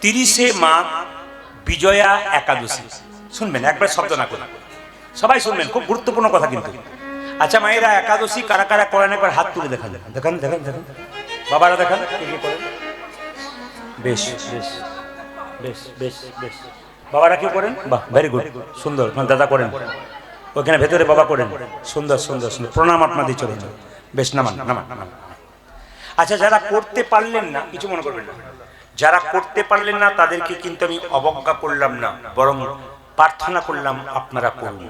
30শে মাঘ বিজয়া একাদশী। শুনবেন, একবার শব্দ না করে সবাই শুনবেন, খুব গুরুত্বপূর্ণ কথা কিন্তু। আচ্ছা মায়েরা, একাদশী কারা কারা করেন একবার হাত তুলে দেখান। দেখান দেখান দেখান, বাবারা দেখান কে কে করেন। বেশ বেশ বেশ বেশ বেশ, বাবারা কেউ করেন? বাহ, ভেরি গুড, সুন্দর। দাদা করেন, ওখানে ভেতরে বাবা করেন। সুন্দর সুন্দর সুন্দর, প্রণাম আপনাদের চলে যান। বেশ, নামান নামান নামান। আচ্ছা, যারা করতে পারলেন না, কিছু মনে করবেন না, যারা করতে পারলেন না তাদেরকে কিন্তু আমি অবজ্ঞা করলাম না, বরং প্রার্থনা করলাম আপনারা করুন।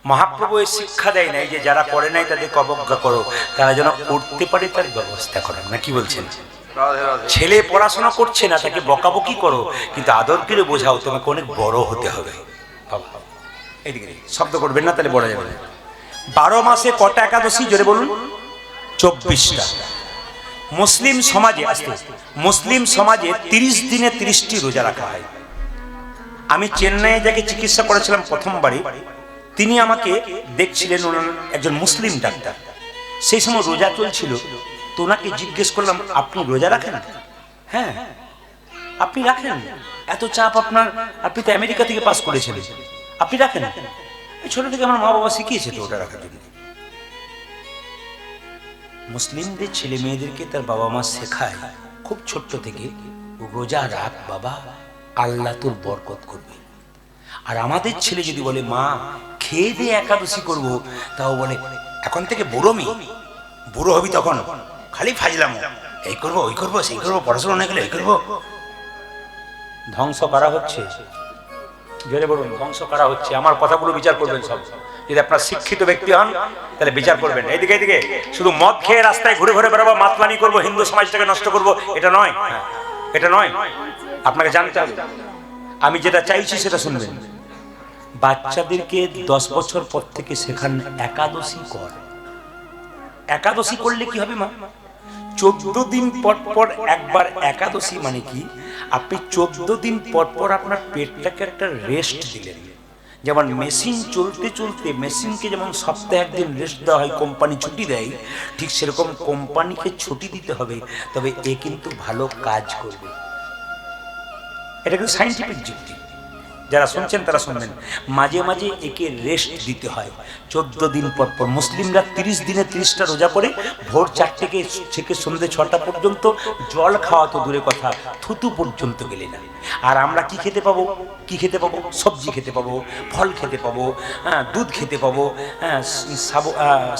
মহাপ্রভু এই শিক্ষা দেয় নাই যে যারা করে নাই তাদেরকে অবজ্ঞা করো, তারা যেন করতে পারে তার ব্যবস্থা করেন না। কি বলছেন? ছেলে পড়াশোনা করছে না, তাকে বকাবকি করো, কিন্তু আদর করে বোঝাও তোমাকে অনেক বড় হতে হবে। এইদিকে শব্দ করবেন না, তাহলে বলা যাবে না। 12 মাসে কটা একাদশী জোরে বলুন? 24টা। মুসলিম সমাজে মুসলিম সমাজে 30 দিনে 30টি রোজা রাখা হয়। আমি চেন্নাইয়ে যাকে চিকিৎসা করেছিলাম প্রথমবারই, তিনি আমাকে দেখছিলেন, ওনার একজন মুসলিম ডাক্তার। সেই সময় রোজা চলছিল, তো ওনাকে জিজ্ঞেস করলাম, আপনি রোজা রাখেন? হ্যাঁ। আপনি রাখেন? এত চাপ আপনার, আপনি তো আমেরিকা থেকে পাস করেছেন, আপনি রাখেন? ছোট থেকে আমার মা বাবা শিখিয়েছে তো ওটা রাখার জন্য। মুসলিমদের ছেলে মেয়েদেরকে তার বাবা মা শেখায় খুব ছোট্ট থেকে, রোজা রাখ বাবা, আল্লাহ তোর বরকত করবে। আর আমাদের ছেলে যদি বলে মা খেয়ে দিয়ে একাদশী করব, তাও বলে এখন থেকে বুড়ো হবি, তখন খালি ফাজলাম, এই করবো ওই করবো সেই করবো, পড়াশোনা না গেলে এই করবো। ধ্বংস করা হচ্ছে, জোরে বলুন, ধ্বংস করা হচ্ছে। আমার কথাগুলো বিচার করবেন সব। যদি আপনার শিক্ষিত ব্যক্তি হন তাহলে বিচার করবেন। এইদিকে এইদিকে শুধু মদ খেয়ে রাস্তায় ঘুরে ঘুরে বেড়াবো, মাতলামি করবো, হিন্দু সমাজটাকে নষ্ট করবো, এটা নয়, এটা নয়। আপনাকে জানতে হবে। আমি যেটা চাইছি সেটা শুনবেন। বাচ্চাদেরকে 10 বছর পর থেকে শেখান একাদশী কর। একাদশী করলে কি হবে মা? 14 দিন পর পর একবার একাদশী, মানে কি আপনি 14 দিন পর পর আপনার পেটটাকে একটা রেস্ট দিলেন। যেমন মেশিন চলতে চলতে মেশিনকে যেমন সপ্তাহে একদিন রেস্ট দেওয়া হয়, কোম্পানি ছুটি দেয়, ঠিক সেরকম কোম্পানিকে ছুটি দিতে হবে, তবে এ কিন্তু ভালো কাজ করবে। এটা কিন্তু সায়েন্টিফিক যুক্তি। যারা শুনছেন তারা শুনবেন, মাঝে মাঝে একে রেস্ট দিতে হয় 14 দিন পর পর। মুসলিমরা 30 দিনে 30টা রোজা করে ভোর 4 থেকে সন্ধ্যে 6টা পর্যন্ত জল খাওয়া তো দূরে কথা, থুতু পর্যন্ত গেলে না। আর আমরা কি খেতে পাবো? কি খেতে পাবো? সবজি খেতে পাবো, ফল খেতে পাবো, দুধ খেতে পাবো,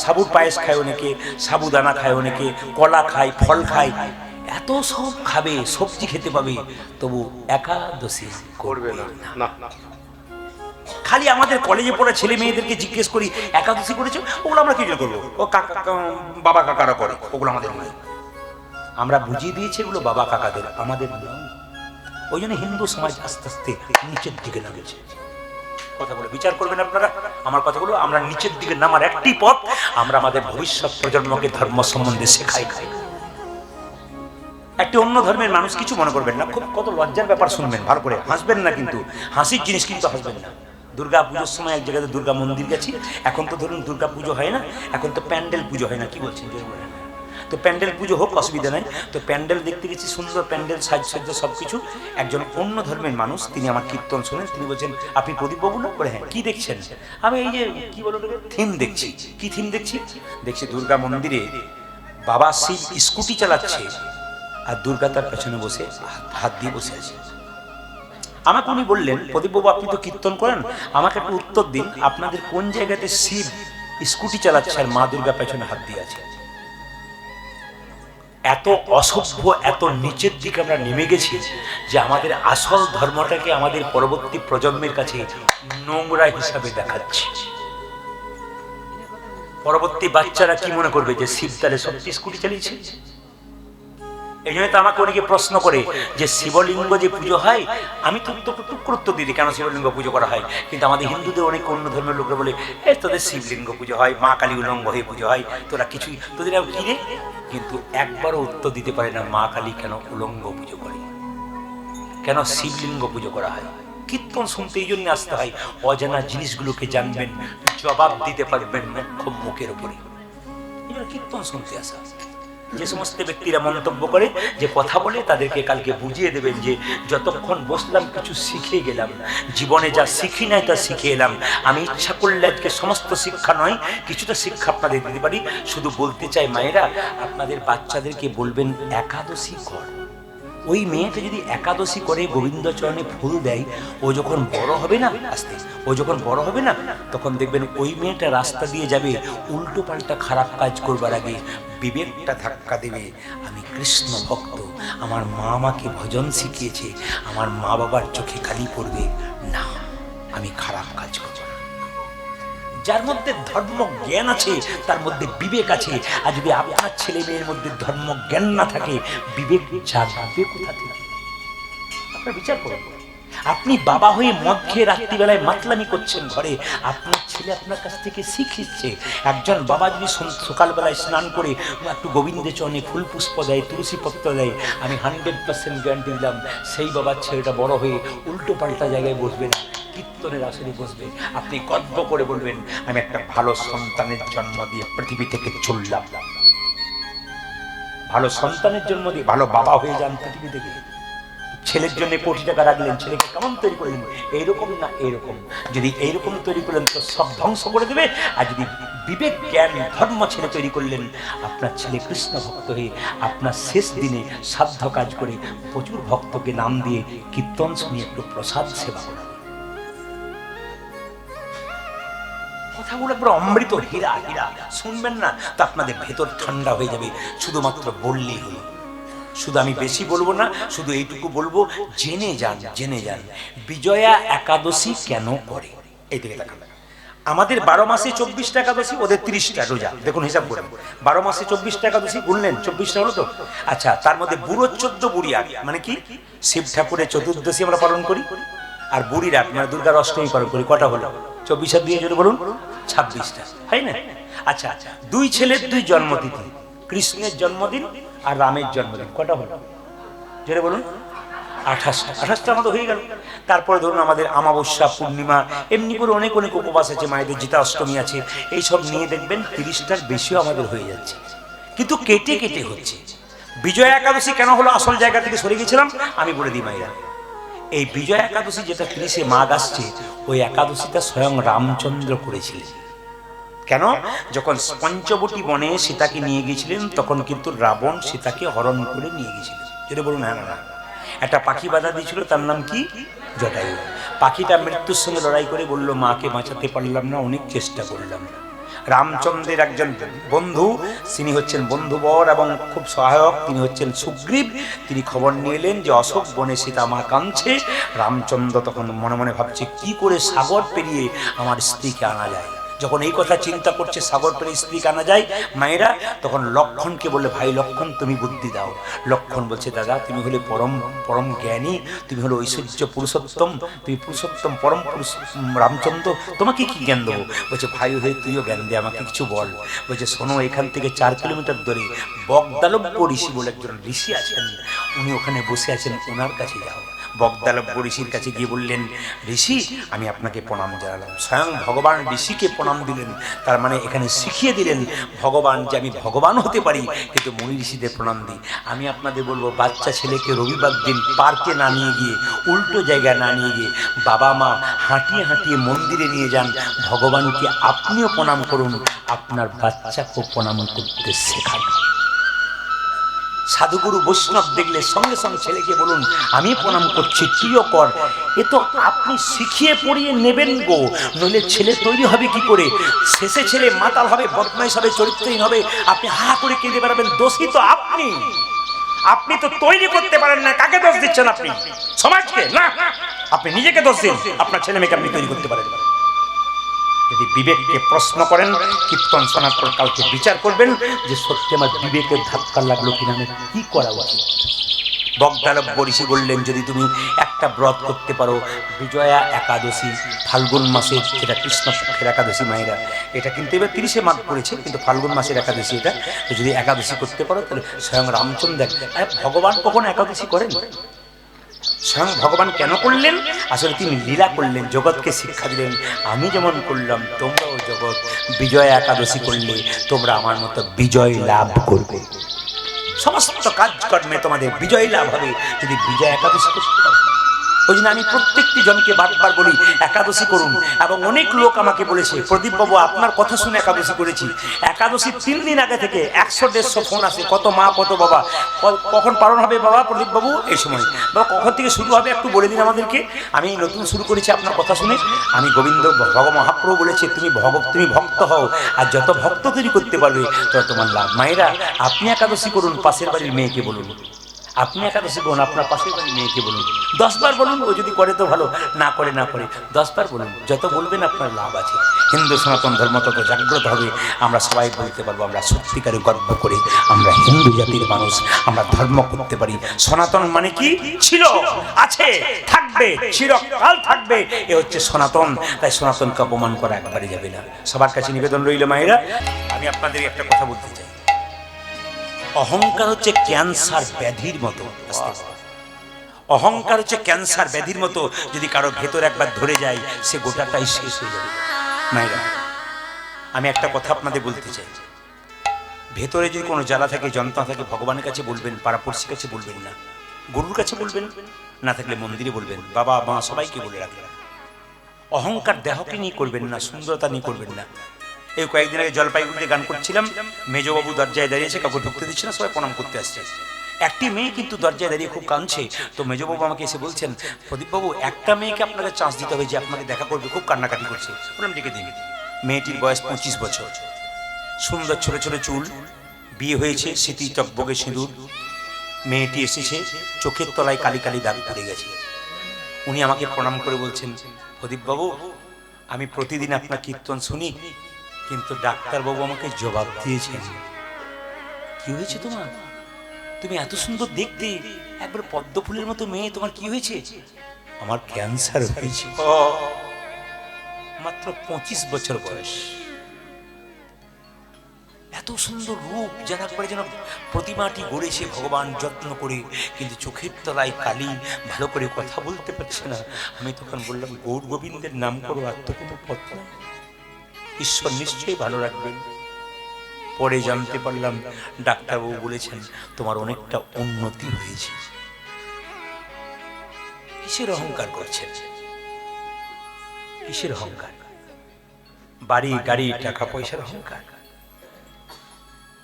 সাবুর পায়েস খায় অনেকে, সাবুদানা খায় অনেকে, কলা খায়, ফল খায়, এত সব খাবে, সবজি খেতে পাবে, তবু একাদশী করবে না। খালি আমাদের কলেজে পড়া ছেলে মেয়েদেরকে জিজ্ঞেস করি একাদশী করেছো? ওগুলো আমরা কি করবো? ও বাবা কাকারা করে, ওগুলো আমাদের নয়। আমরা বুঝিয়ে দিয়েছি এগুলো বাবা কাকাদের, আমাদের নয়। ওই জন্য হিন্দু সমাজ আস্তে আস্তে নিচের দিকে নামেছে। কথাগুলো বিচার করবেন আপনারা। আমার কথাগুলো, আমরা নিচের দিকে নামার একটি পথ, আমরা আমাদের ভবিষ্যৎ প্রজন্মকে ধর্ম সম্বন্ধে শেখাই। একটি অন্য ধর্মের মানুষ, কিছু মনে করবেন না, খুব কত লজ্জার ব্যাপার, শুনবেন ভালো করে, হাসবেন না কিন্তু, হাসির জিনিস কিন্তু হাসবেন না। দুর্গা পুজোর সময় এক জায়গাতে দুর্গা মন্দির গেছি। এখন তো ধরুন দুর্গা পুজো হয় না, এখন তো প্যান্ডেল পুজো হয় না। কি বলছেন? তো প্যান্ডেল পুজো হোক, অসুবিধা নাই। তো প্যান্ডেল দেখতে গেছি, সুন্দর প্যান্ডেল, সাজসজ্জা সব কিছু। একজন অন্য ধর্মের মানুষ, তিনি আমার কীর্তন শোনেন, তিনি বলছেন আপনি প্রদীপবাবু না? করে হ্যাঁ। কি দেখছেন? আমি এই যে কি বলো থিম দেখছি। কি থিম দেখছি? দেখছি দুর্গা মন্দিরে বাবা শিব স্কুটি চালাচ্ছে, আর দুর্গা তার পেছনে বসে হাত দিয়ে বসে আছে। আমাকে উনি বললেন, প্রদীপবাবু আপনি তো কীর্তন করেন, আমাকে একটু উত্তর দিন, আপনাদের কোন জায়গাতে শিব স্কুটি চালাচ্ছে আর মা দুর্গা পেছনে হাত দিয়ে আছে? এত অসভ্য, এত নিচের দিকে আমরা নেমে গেছি যে আমাদের আসল ধর্মটাকে আমাদের পরবর্তী প্রজন্মের কাছে নোংরা হিসাবে দেখাচ্ছে। পরবর্তী বাচ্চারা কি মনে করবে যে শিব তাহলে সত্যি স্কুটি চালিয়েছে? এই জন্য তো আমাকে অনেকে প্রশ্ন করে যে শিবলিঙ্গ যে পুজো হয়, আমি তো গুরুত্ব দিই কেন শিবলিঙ্গ পুজো করা হয়, কিন্তু আমাদের হিন্দুদের অনেক অন্য ধর্মের লোকরা বলে তোদের শিবলিঙ্গ পুজো হয়, মা কালী উলঙ্গ হয়ে পুজো হয়, তোরা কিছুই তোদের কিনে, কিন্তু একবারও উত্তর দিতে পারে না মা কালী কেন উলঙ্গ পুজো করে, কেন শিবলিঙ্গ পুজো করা হয়। কীর্তন শুনতে এই জন্য আসতে হয়, অজানা জিনিসগুলোকে জানবেন, জবাব দিতে পারবেন মুখের উপরে, এই জন্য কীর্তন শুনতে আসা। যে সমস্ত ব্যক্তিরা মন্তব্য করে যে কথা বলে তাদেরকে কালকে বুঝিয়ে দেবেন যে যতক্ষণ বসলাম কিছু শিখে গেলাম, জীবনে যা শিখি নাই তা শিখে এলাম। আমি ইচ্ছা করলে আজকে সমস্ত শিক্ষা নয়, কিছুটা শিক্ষা আপনাদের দিতে পারি। শুধু বলতে চাই মায়েরা, আপনাদের বাচ্চাদেরকে বলবেন একাদশী কর। ওই মেয়েটা যদি একাদশী করে গোবিন্দচরণে ফুল দেয়, ও যখন বড় হবে না, আস্তে ও যখন বড় হবে না, তখন দেখবেন ওই মেয়েটা রাস্তা দিয়ে যাবে, উল্টো পাল্টা খারাপ কাজ করবার আগে বিবেকটা ধাক্কা দেবে, আমি কৃষ্ণ ভক্ত, আমার মা আমাকে ভজন শিখিয়েছে, আমার মা বাবার চোখে খালি পড়বে না, আমি খারাপ কাজ করব না। যার মধ্যে ধর্ম জ্ঞান আছে তার মধ্যে বিবেক আছে। আর যদি আপনার ছেলে মেয়ের মধ্যে ধর্ম জ্ঞান না থাকে, বিবেক জাগবে কোথা থেকে? আপনার বিচার করুন। আপনি বাবা হয়ে মদ খেয়ে রাত্রিবেলায় মাতলামি করছেন ঘরে, আপনার ছেলে আপনার কাছ থেকে শিখছে। একজন বাবা যদি সকালবেলায় স্নান করে একটু গোবিন্দের চরণে ফুল পুষ্প দেয়, তুলসী পত্র দেয়, আমি 100% গ্যারান্টি দিলাম সেই বাবার ছেলেটা বড় হয়ে উল্টো পাল্টা জায়গায় বসবে না, কীর্তনের আসরে বসবে। আপনি গর্ব করে বলবেন, আমি একটা ভালো সন্তানের জন্ম দিয়ে পৃথিবী থেকে চললাম। ভালো সন্তানের জন্ম দিয়ে ভালো বাবা হয়ে যান পৃথিবী থেকে। ছেলের জন্য কোটি টাকা রাখলেন, ছেলেকে কেমন তৈরি করলেন? এইরকম না এইরকম। যদি এইরকম তৈরি করলেন তো সব ধ্বংস করে দেবে। আর যদি বিবেক জ্ঞান ধর্ম ছেলে তৈরি করলেন, আপনার ছেলে কৃষ্ণ ভক্ত হয়ে আপনার শেষ দিনে সাধ্য কাজ করে প্রচুর ভক্তকে নাম দিয়ে কীর্তন শুনিয়ে একটু প্রসাদ সেবা করা। কথাগুলো পুরো অমৃত, হীরা হীরা। শুনবেন না তো আপনাদের ভেতর ঠান্ডা হয়ে যাবে। শুধুমাত্র বললেই হলো। শুধু আমি বেশি বলবো না, শুধু এইটুকু বলবো, জেনে যান, জেনে যান বিজয়া একাদশী কেন করে। এই দিকে তাকান। আমাদের 12 মাসে 24টা একাদশী, ওদের 30টা রোজা। দেখুন হিসাব করে, 12 মাসে 24টা একাদশী গুনলেন, 24টা হলো তো। আচ্ছা, তার মধ্যে বুড়ো 14, বুড়ি 8, মানে কি? শিব ঠাকুরের চতুর্দশী আমরা পালন করি, আর বুড়ির 8 মানে দুর্গার অষ্টমী পালন করি। কটা হলো? 24 আর 2 জোরে বলুন, 26টা, তাই না? আচ্ছা, 2 ছেলের 2 জন্মতিথি, কৃষ্ণের জন্মদিন আর রামের জন্মদিন, কটা হলো? জোরে বলুন, 28টা। 28টা আমাদের হয়ে গেল। তারপরে ধরুন আমাদের অমাবস্যা, পূর্ণিমা, এমনি করে অনেক অনেক উপবাস আছে, মায়েদের জিতা অষ্টমী আছে, এইসব নিয়ে দেখবেন 30টার বেশিও আমাদের হয়ে যাচ্ছে, কিন্তু কেটে কেটে হচ্ছে। বিজয়া একাদশী কেন হলো? আসল জায়গা থেকে সরে গেছিলাম, আমি বলে দিই মায়েরা। এই বিজয়া একাদশী যেটা 30শে মাঘ আসছে, ওই একাদশীটা স্বয়ং রামচন্দ্র করেছিলেন। কেন? যখন পঞ্চবটী বনে সীতাকে নিয়ে গিয়েছিলেন, তখন কিন্তু রাবণ সীতাকে হরণ করে নিয়ে গিয়েছিলেন। যেটা বলুন, হ্যাঁ না? একটা পাখি বাধা দিয়েছিল, তার নাম কি? জটায়ু। পাখিটা মৃত্যুর সঙ্গে লড়াই করে বলল, মাকে বাঁচাতে পারলাম না, অনেক চেষ্টা করলাম। রামচন্দ্রের একজন বন্ধু, তিনি হচ্ছেন বন্ধুবর এবং খুব সহায়ক, তিনি হচ্ছেন সুগ্রীব। তিনি খবর নিয়ে এলেন যে অশোক বনে সীতা মা কাঁদছে। রামচন্দ্র তখন মনে মনে ভাবছে, কি করে সাগর পেরিয়ে আমার স্ত্রীকে আনা যায়। যখন এই কথা চিন্তা করছে সাগর পেরিয়ে স্ত্রীকে আনা যায়, মায়েরা তখন লক্ষণকে বললে, ভাই লক্ষণ তুমি বুদ্ধি দাও। লক্ষণ বলছে, দাদা তুমি হলে পরম পরম জ্ঞানী, তুমি হলো ঐশ্বর্য পুরুষোত্তম, তুমি পুরুষোত্তম পরম পুরুষ রামচন্দ্র, তোমাকে কি জ্ঞান দেবো? বলছে, ভাই হয়ে তুইও জ্ঞান দে, আমাকে কিছু বল। বলছে, শোনো, এখান থেকে 4 কিলোমিটার দূরে বগদালব্য ঋষি বলে একজন ঋষি আছেন, উনি ওখানে বসে আছেন, ওনার কাছে যাও। বগদালব্য ঋষির কাছে গিয়ে বললেন, ঋষি আমি আপনাকে প্রণাম জানালাম। স্বয়ং ভগবান ঋষিকে প্রণাম দিলেন। তার মানে এখানে শিখিয়ে দিলেন ভগবান যে আমি ভগবান হতে পারি, কিন্তু মুনি ঋষিদের প্রণাম দিই। আমি আপনাদের বলবো, বাচ্চা ছেলেকে রবিবার দিন পার্কে না নিয়ে গিয়ে, উল্টো জায়গায় না নিয়ে গিয়ে, বাবা মা হাঁটিয়ে হাঁটিয়ে মন্দিরে নিয়ে যান। ভগবানকে আপনিও প্রণাম করুন, আপনার বাচ্চাকেও প্রণাম করতে শেখান। সাধুগুরু বৈষ্ণব দেখলে সঙ্গে সঙ্গে ছেলেকে বলুন, আমি প্রণাম করছি, তুইও কর। এ তো আপনি শিখিয়ে পড়িয়ে নেবেন গো, নইলে ছেলে তৈরি হবে কি করে? শেষে ছেলে মাতাল হবে, বদমাইশ হবে, চরিত্রহীন হবে, আপনি হা করে কেঁদে বেড়াবেন। দোষী তো আপনি। আপনি তো তৈরি করতে পারেন না। কাকে দোষ দিচ্ছেন আপনি? সমাজকে না, আপনি নিজেকে দোষ দিন। আপনার ছেলে মেয়েকে আপনি তৈরি করতে পারেন। যদি বিবেককে প্রশ্ন করেন, কীর্তন শোনার পর কালকে বিচার করবেন যে সত্যি আমার বিবেকের ধাক্কা লাগলো কিনা, আমি কি করা উচিত। বগদালব্য ঋষি বললেন, যদি তুমি একটা ব্রত করতে পারো, বিজয়া একাদশী, ফাল্গুন মাসের, যেটা কৃষ্ণপক্ষের একাদশী মায়েরা, এটা কিন্তু এবার 30শে মাঘ পড়েছে, কিন্তু ফাল্গুন মাসের একাদশী এটা, যদি একাদশী করতে পারো, তাহলে স্বয়ং রামচন্দ্র, ভগবান কখন একাদশী করেন? স্বয়ং ভগবান কেন করলেন? আসলে তিনি লীলা করলেন, জগৎকে শিক্ষা দিলেন, আমি যেমন করলাম তোমরাও জগৎ বিজয় একাদশী করলে তোমরা আমার মতো বিজয় লাভ করবে। সমস্ত কাজকর্মে তোমাদের বিজয় লাভ হবে যদি বিজয় একাদশী করতে পারো। ওই জন্য আমি প্রত্যেকটি জনকে বারবার বলি একাদশী করুন। এবং অনেক লোক আমাকে বলেছে প্রদীপ বাবু আপনার কথা শুনে একাদশী করেছি। একাদশী 3 দিন আগে থেকে 100-150 ফোন আসে, কত মা কত বাবা, কখন পালন হবে বাবা প্রদীপ বাবু, এই সময় বাবা কখন থেকে শুরু হবে একটু বলে দিন আমাদেরকে। আমি নতুন শুরু করেছি আপনার কথা শুনে। আমি গোবিন্দ ভগ মহাপ্রভু বলেছে তুমি ভক্ত হও, আর যত ভক্ত তৈরি করতে পারবে তত তোমার লাভ। মায়েরা আপনি একাদশী করুন, পাশের বাড়ির মেয়েকে বলুন। আপনি একাদশী করুন, আপনার পাশের বাড়ির মেয়েকে বলুন। 10 বার বলুন, ও যদি করে তো ভালো, না করে 10 বার বলুন। যত বলবেন আপনার লাভ আছে। হিন্দু সনাতন ধর্ম তত জাগ্রত হবে। আমরা সবাই বলতে পারবো আমরা সত্যিকারে গর্ব করে আমরা হিন্দু জাতির মানুষ, আমরা ধর্ম করতে পারি। সনাতন মানে কি? ছিল, আছে, থাকবে, চিরকাল থাকবে। এ হচ্ছে সনাতন। তাই সনাতনকে অপমান করা একবারে যাবে না। সবার কাছে নিবেদন রইল মায়েরা, আমি আপনাদের একটা কথা বলতে চাই। অহংকার হচ্ছে ক্যান্সার ব্যাধির মতো। অহংকার হচ্ছে ক্যান্সার ব্যাধির মতো, যদি কারো ভেতর একবার ধরে যায় সে গোটাটাই শেষ হয়ে যাবে। মায়েরা আমি একটা কথা আপনাদের বলতে চাই, ভেতরে যদি কোনো জ্বালা থাকে, যন্ত্রণা থাকে, ভগবানের কাছে বলবেন, পাড়াপড়শির কাছে বলবেন না, গুরুর কাছে বলবেন, না থাকলে মন্দিরে বলবেন, বাবা মা সবাইকে বলে রাখবেন। অহংকার দেহকে নিয়ে করবেন না, সুন্দরতা নিয়ে করবেন না। এই কয়েকদিন আগে জলপাইগুড়িতে গান করছিলাম, মেজবাবু দরজায় দাঁড়িয়েছে, কাউকে ঢুকতে দিচ্ছে না, সবাই প্রণাম করতে আসছে। একটি মেয়ে কিন্তু দরজায় দাঁড়িয়ে খুব কাঁদছে। তো মেজবাবু আমাকে এসে বলছেন প্রদীপবাবু একটা মেয়েকে আপনাকে চান্স দিতে হবে যে আপনাকে দেখা করবে, খুব কান্নাকাটি করছে, বললাম ডেকে দিন। মেয়েটির বয়স 25 বছর, সুন্দর ছোট ছোট চুল, বিয়ে হয়েছে, স্মৃতি টকবগে সিঁদুর। মেয়েটি এসেছে, চোখের তলায় কালি কালি দাগ পড়ে গেছে। উনি আমাকে প্রণাম করে বলছেন প্রদীপবাবু আমি প্রতিদিন আপনার কীর্তন শুনি, কিন্তু ডাক্তারবাবু আমাকে জবাব দিয়েছেন। কি হয়েছে তোমার? তুমি এত সুন্দর দেখতে, একবার পদ্ম ফুলের মতো মেয়ে, তোমার কি হয়েছে? আমার ক্যান্সার হয়েছে। মাত্র 25 বছর বয়স, এত সুন্দর রূপ, যেন একবারে যেন প্রতিমাটি গড়েছে ভগবান যত্ন করে, কিন্তু চোখের তলায় কালি, ভালো করে কথা বলতে পারছে না। আমি তখন বললাম গৌর গোবিন্দের নাম করো, আর তো কোনো পথ নাই, ঈশ্বর নিশ্চয়ই ভালো রাখবেন। পরে জানতে পারলাম ডাক্তারবাবু বলেছেন তোমার অনেকটা উন্নতি হয়েছে। কিসের অহংকার করছেন? কিসের অহংকার? বাড়ি গাড়ি টাকা পয়সার অহংকার।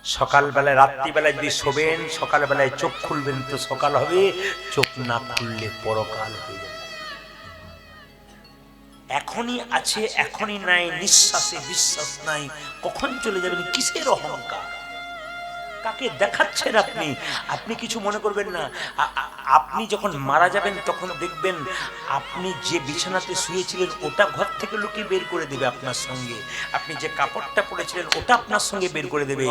সকালবেলায় রাত্রিবেলায় যদি শোবেন, সকালবেলায় চোখ খুলবেন তো সকাল হবে, চোখ না খুললে পরকাল হয়ে যাবে। এখনই আছে এখনই নাই, নিঃশ্বাসে বিশ্বাস নাই, কখন চলে যাবেন? কিসের অহংকার? কাকে দেখাচ্ছেন আপনি? আপনি কিছু মনে করবেন না। আপনি যখন মারা যাবেন তখন দেখবেন আপনি যে বিছানাতে শুয়েছিলেন ওটা ঘর থেকে লুকিয়ে বের করে দেবে আপনার সঙ্গে, আপনি যে কাপড়টা পরেছিলেন ওটা আপনার সঙ্গে বের করে দেবে,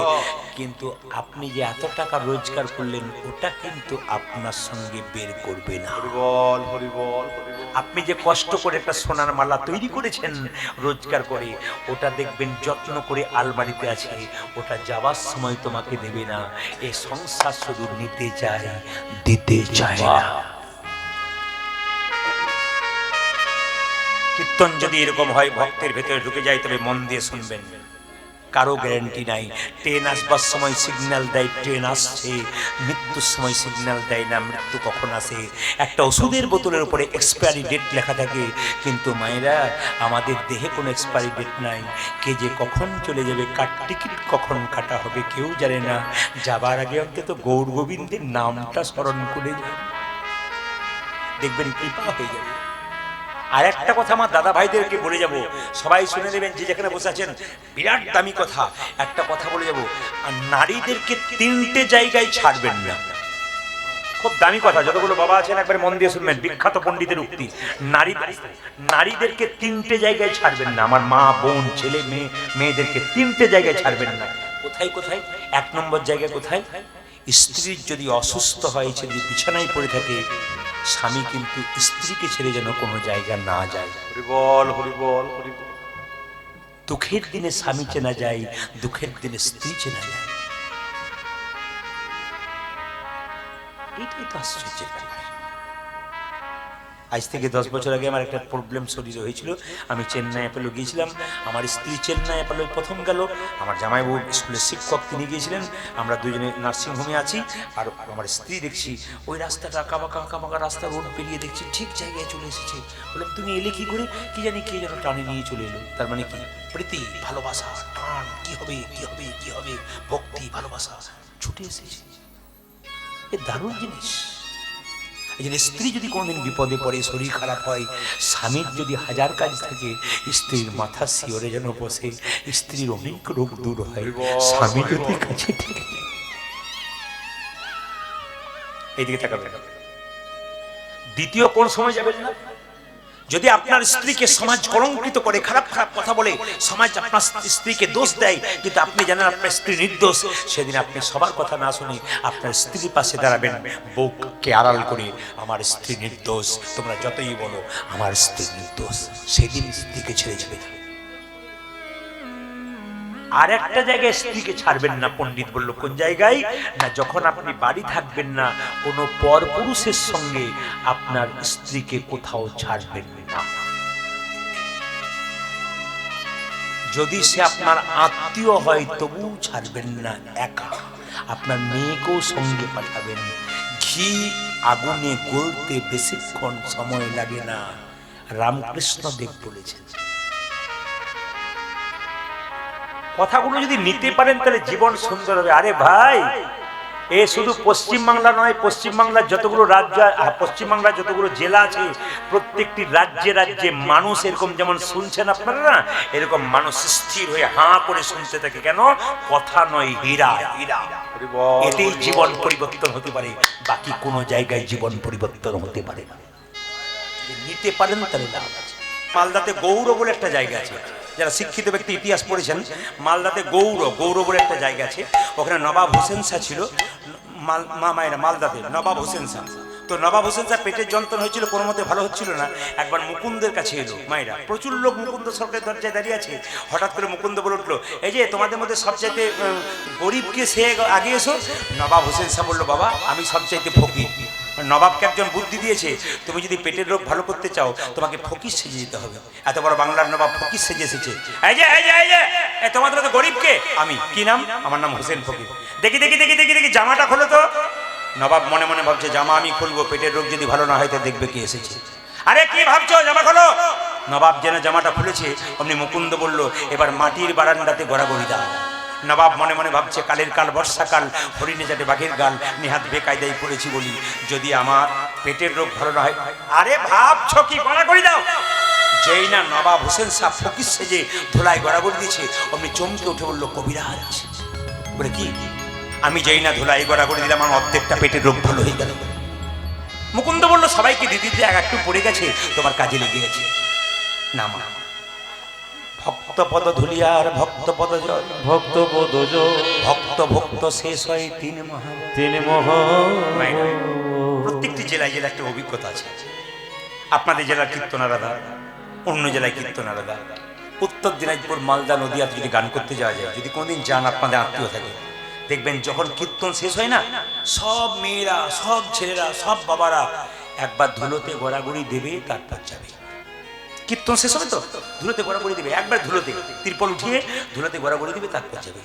কিন্তু আপনি যে এত টাকা রোজগার করলেন ওটা কিন্তু আপনার সঙ্গে বের করবে না। হরিবল হরিবল হরিবল। আপনি যে কষ্ট করে একটা সোনার মালা তৈরি করেছেন রোজগার করে, ওটা দেখবেন যত্ন করে আলমারিতে আছে, ওটা যাবার সময় তোমাকে দেবে না। এই সংসার শুধু নিতে চায়, দিতে চায় না। কীর্তন যদি এরকম হয়, ভক্তের ভেতরে ঢুকে যায়, তবে মন দিয়ে শুনবেন, কারো গ্যারান্টি নাই। ট্রেন আসবার সময় সিগন্যাল দেয় ট্রেন আসছে, মৃত্যুর সময় সিগন্যাল দেয় না মৃত্যু কখন আসে। একটা ওষুধের বোতলের উপরে এক্সপায়ারি ডেট লেখা থাকে, কিন্তু মায়েরা আমাদের দেহে কোনো এক্সপায়ারি ডেট নাই। কে যে কখন চলে যাবে, কার টিকিট কখন কাটা হবে কেউ জানে না। যাবার আগে অন্তত গৌর গোবিন্দের নামটা স্মরণ করে যাবে, দেখবেন কৃপা হয়ে যাবে। আর একটা কথা আমার দাদা ভাইদেরকে বলে যাব, সবাই শুনে নেবেন যে যেখানে বসে আছেন, বিরাট দামি কথা। একটা কথা বলে যাব, নারীদেরকে 3টে জায়গায় ছাড়বেন না। খুব দামি কথা, যতগুলো বাবা আছেন একবারে মন দিয়ে শুনবেন, বিখ্যাত পণ্ডিতের উক্তি। নারীদেরকে 3টে জায়গায় ছাড়বেন না। আমার মা বোন ছেলে মেয়েদেরকে 3টে জায়গায় ছাড়বেন না। কোথায় কোথায়? 1 নম্বর জায়গা কোথায়? স্ত্রীর যদি অসুস্থ হয়, যদি বিছানায় পড়ে থাকে, স্বামী কিন্তু স্ত্রীকে ছেড়ে যেন কোনো জায়গা না যায়। হরিবল হরিবল হরিবল। দুঃখের দিনে স্বামী চেনা যায়, দুঃখের দিনে স্ত্রী চেনা যায়। এটাই তো আশ্চর্যের ব্যাপার। আজ থেকে 10 বছর আগে আমার একটা প্রবলেম শরীরে হয়েছিল, আমি চেন্নাই অ্যাপোলো গিয়েছিলাম, আমার স্ত্রী চেন্নাই অ্যাপোলো প্রথম গেল, আমার জামাইবাবু স্কুলের শিক্ষক তিনি গিয়েছিলেন, আমরা দুজনে নার্সিংহোমে আছি, আর আমার স্ত্রী দেখছি ওই রাস্তাটা আঁকাবাঁকা রাস্তা, রোড পেরিয়ে দেখছি ঠিক জায়গায় চলে এসেছে। বললাম তুমি এলে কি করে? কি জানি কে যেন টানে নিয়ে চলে এলো। তার মানে কি? প্রীতি, ভালোবাসা, টান, কি হবে কি হবে কি হবে, ভক্তি, ভালোবাসা ছুটে এসেছে। এ দারুণ জিনিস। এই জন্য স্ত্রী যদি কোনোদিন বিপদে পড়ে, শরীর খারাপ হয়, স্বামীর যদি হাজার কাজ থাকে, স্ত্রীর মাথা শিওরে যেন বসে, স্ত্রীর অনেক রোগ দূর হয়, স্বামী যদি কাছে থাকে। এইদিকে তাকাবেন। দ্বিতীয় কোন সময় যাবেন না? যদি আপনার স্ত্রীকে সমাজ কলঙ্কিত করে, খারাপ খারাপ কথা বলে, সমাজ আপনার স্ত্রীকে দোষ দেয়, কিন্তু আপনি জানেন আপনার স্ত্রী নির্দোষ, সেদিন আপনি সবার কথা না শুনে আপনার স্ত্রীর পাশে দাঁড়াবেন, বউকে আড়াল করে, আমার স্ত্রী নির্দোষ, তোমরা যতই বলো আমার স্ত্রী নির্দোষ, সেদিন স্ত্রীকে ছেড়ে যাবে। আর একটা জায়গায় স্ত্রীকে ছাড়বেন না, পণ্ডিত বলল কোন জায়গায় না, যখন আপনি বাড়ি থাকবেন না, কোনো পরপুরুষের সঙ্গে আপনার স্ত্রীকে কোথাও ছাড়বেন না। যদি সে আপনার আত্মীয় হয় তবুও ছাড়বেন না একা। আপনার মেয়েকেও সঙ্গে পাঠাবেন। ঘি আগুনে গলতে বেশিক্ষণ সময় লাগে না, রামকৃষ্ণ দেব বলেছেন। কথাগুলো যদি নিতে পারেন তাহলে জীবন সুন্দর হবে। আরে ভাই, এ শুধু পশ্চিমবাংলা নয়, পশ্চিমবাংলার যতগুলো রাজ্য, পশ্চিমবাংলার যতগুলো জেলা আছে, প্রত্যেকটি রাজ্যে রাজ্যে মানুষ এরকম যেমন শুনছেন আপনারা না, এরকম মানুষ স্থির হয়ে হাঁ করে শুনতে থাকে। কেন? কথা নয়, হীরা, হীরা। এতেই জীবন পরিবর্তন হতে পারে, বাকি কোনো জায়গায় জীবন পরিবর্তন হতে পারে না। নিতে পারেন তাহলে লাভ আছে। মালদাতে গৌর বলে একটা জায়গা আছে, যারা শিক্ষিত ব্যক্তি ইতিহাস পড়েছেন, মালদাতে গৌর বলে একটা জায়গা আছে, ওখানে নবাব হোসেন শাহ ছিল, মায়েরা মালদাতে নবাব হোসেন শাহ। তো নবাব হোসেন শাহ পেটের যন্ত্রণা হয়েছিল, কোনো মতে ভালো হচ্ছিল না, একবার মুকুন্দের কাছে এলো মায়েরা, প্রচুর লোক মুকুন্দ সরকারের দরজায় দাঁড়িয়ে আছে। হঠাৎ করে মুকুন্দ বলে উঠলো, এই যে তোমাদের মধ্যে সবচাইতে গরিবকে সে আগে এসো। নবাব হোসেন শাহ বললো, বাবা আমি সবচাইতে ফকির। নবাবকে একজন বুদ্ধি দিয়েছে, তুমি যদি পেটের রোগ ভালো করতে চাও তোমাকে ফকির সেজে যেতে হবে। এত বড় বাংলার নবাব ফকির সেজে এসেছে। এই যে তোমাদের তো গরিবকে, আমি কি নাম? আমার নাম হোসেন ফকির। দেখি দেখি দেখি দেখি দেখি জামাটা খোলো তো। নবাব মনে মনে ভাবছে, জামা আমি খুলবো, পেটের রোগ যদি ভালো না হয় তো দেখবে কে এসেছে। আরে কি ভাবছো, জামা খোলো। নবাব যেন জামাটা খুলেছে, অমনি মুকুন্দ বলল, এবার মাটির বারান্দাতে গড়াগড়ি দাও। নবাব মনে মনে ভাবছে, কালের কাল বর্ষাকাল, হরিণে যাতে বাঘের গাল, নিহাত বেকায়দায় পড়েছি বলি, যদি আমার পেটের রোগ ভালো না হয়। আরে ভাবছো কি, গড়াগড়ি দাও। যেই না নবাব হোসেন শাহ ফকির সেজে ধুলায় গড়াগড়ি দিয়েছে, অমনি চমকে উঠে বললো, কবিরাজ। বলে কি? আমি যেই না ধুলায় গড়াগড়ি দিলাম, আমার অর্ধেকটা পেটের রোগ ভালো হয়ে গেল। মুকুন্দ বলল, সবাইকে দিদি এক একটু পড়ে গেছে, তোমার কাজে লেগে গেছে। না মা, ভক্তপদ ধুলিয়ার ভক্তপদ জল, ভক্তপদ জল, ভক্ত ভক্ত শেষ হয় তিন মহা। প্রত্যেকটি জেলায় জেলায় একটা অভিজ্ঞতা আছে। আপনাদের জেলার কীর্তন আলাদা, অন্য জেলায় কীর্তন আলাদা। উত্তর দিনাজপুর, মালদা, নদীয়াতে যদি গান করতে যাওয়া যায়, যদি কোনোদিন যান আপনাদের আত্মীয় থাকে, দেখবেন যখন কীর্তন শেষ হয় না, সব মেয়েরা, সব ছেলেরা, সব বাবারা একবার ধুলোতে গড়াগড়ি দেবে, তারপর যাবে। কীর্তন শেষ হবে তো ধুলোতে গড়াগড়ি দেবে, একবার ধুলোতে তিরপল উঠিয়ে ধুলোতে গড়াগড়ি দেবে, তারপর যাবে।